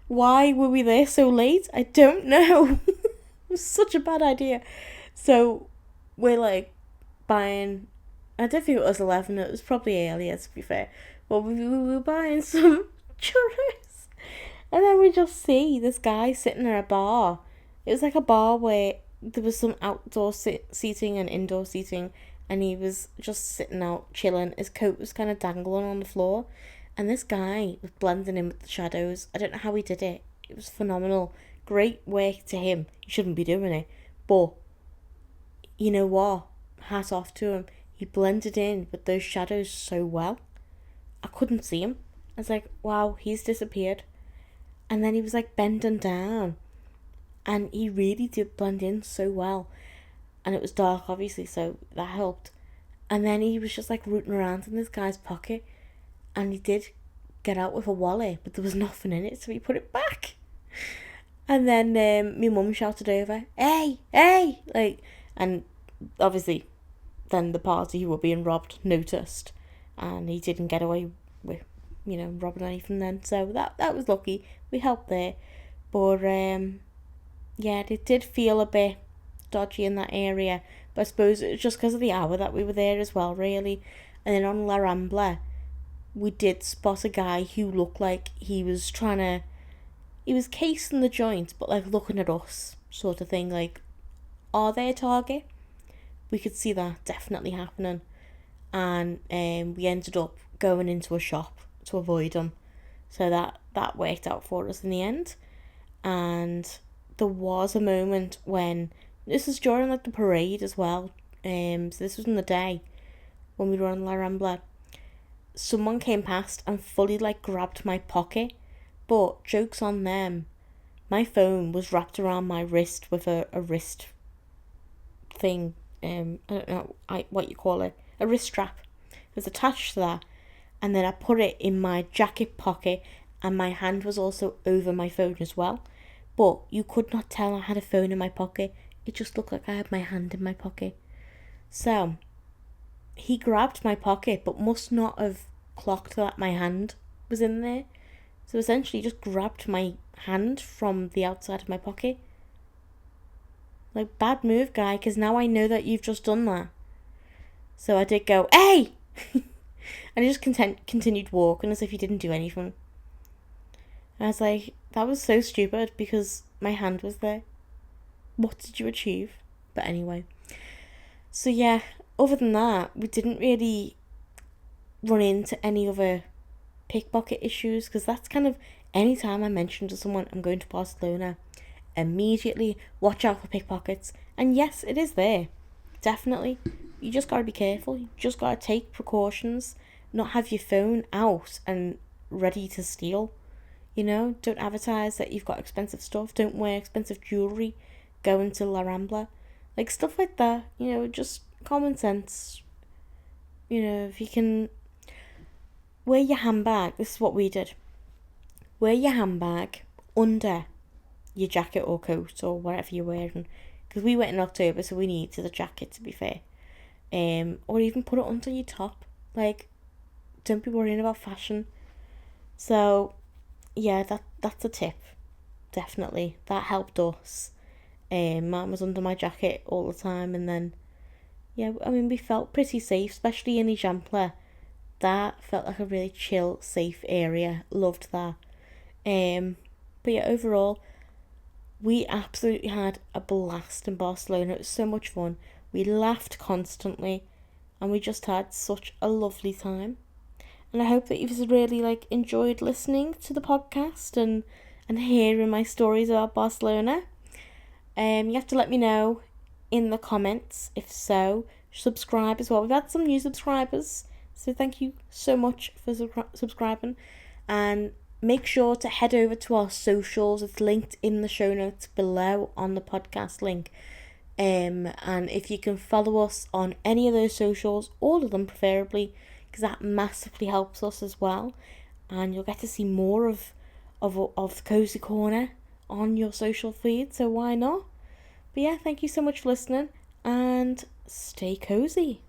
Why were we there so late? I don't know. It was such a bad idea. So we're buying, I don't think it was 11, it was probably earlier to be fair. But we were buying some churros. And then we just see this guy sitting at a bar. It was like a bar where there was some outdoor seating and indoor seating, and he was just sitting out chilling. His coat was kind of dangling on the floor, and this guy was blending in with the shadows. I don't know how he did it. It was phenomenal. Great work to him. He shouldn't be doing it, but you know what? Hat off to him. He blended in with those shadows so well. I couldn't see him. I was like, wow, he's disappeared. And then he was bending down. And he really did blend in so well. And it was dark, obviously, so that helped. And then he was just rooting around in this guy's pocket. And he did get out with a wallet, but there was nothing in it, so he put it back. And then my mum shouted over, hey! And obviously, then the party who were being robbed noticed. And he didn't get away with, robbing anything then. So that was lucky. We helped there. But, yeah, it did feel a bit dodgy in that area. But I suppose it was just because of the hour that we were there as well, really. And then on La Rambla, we did spot a guy who looked like he was casing the joint, but looking at us, sort of thing. Are they a target? We could see that definitely happening. And we ended up going into a shop to avoid him. So that worked out for us in the end. And there was a moment when, this was during the parade as well. So this was in the day when we were on La Rambla. Someone came past and fully grabbed my pocket, but joke's on them. My phone was wrapped around my wrist with a wrist thing. I don't know what you call it. A wrist strap. It was attached to that, and then I put it in my jacket pocket, and my hand was also over my phone as well. But you could not tell I had a phone in my pocket. It just looked like I had my hand in my pocket. So he grabbed my pocket, but must not have clocked that my hand was in there. So essentially, he just grabbed my hand from the outside of my pocket. Like, bad move, guy, because now I know that you've just done that. So I did go, hey! And I just continued walking as if he didn't do anything. And I was like, that was so stupid because my hand was there. What did you achieve? But anyway. So yeah, other than that, we didn't really run into any other pickpocket issues, because that's kind of, anytime I mention to someone I'm going to Barcelona, immediately watch out for pickpockets. And yes, it is there. Definitely. You just gotta be careful. You just gotta take precautions. Not have your phone out and ready to steal. You know, don't advertise that you've got expensive stuff. Don't wear expensive jewellery. Go into La Rambla. Like, stuff like that. You know, just common sense. You know, if you can wear your handbag. This is what we did. Wear your handbag under your jacket or coat or whatever you're wearing. Because we went in October, so we needed a jacket, to be fair. Or even put it under your top. Like, don't be worrying about fashion. So, yeah, that's a tip. Definitely. That helped us. Mine was under my jacket all the time, and then, yeah, I mean, we felt pretty safe, especially in Ejempla. That felt like a really chill, safe area. Loved that. But yeah, overall, we absolutely had a blast in Barcelona. It was so much fun. We laughed constantly, and we just had such a lovely time. And I hope that you've really enjoyed listening to the podcast and hearing my stories about Barcelona. You have to let me know in the comments if so. Subscribe as well. We've had some new subscribers, so thank you so much for subscribing. And make sure to head over to our socials. It's linked in the show notes below on the podcast link. And if you can follow us on any of those socials, all of them preferably, because that massively helps us as well. And you'll get to see more of Cosy Corner on your social feed, so why not? But yeah, thank you so much for listening, and stay cozy.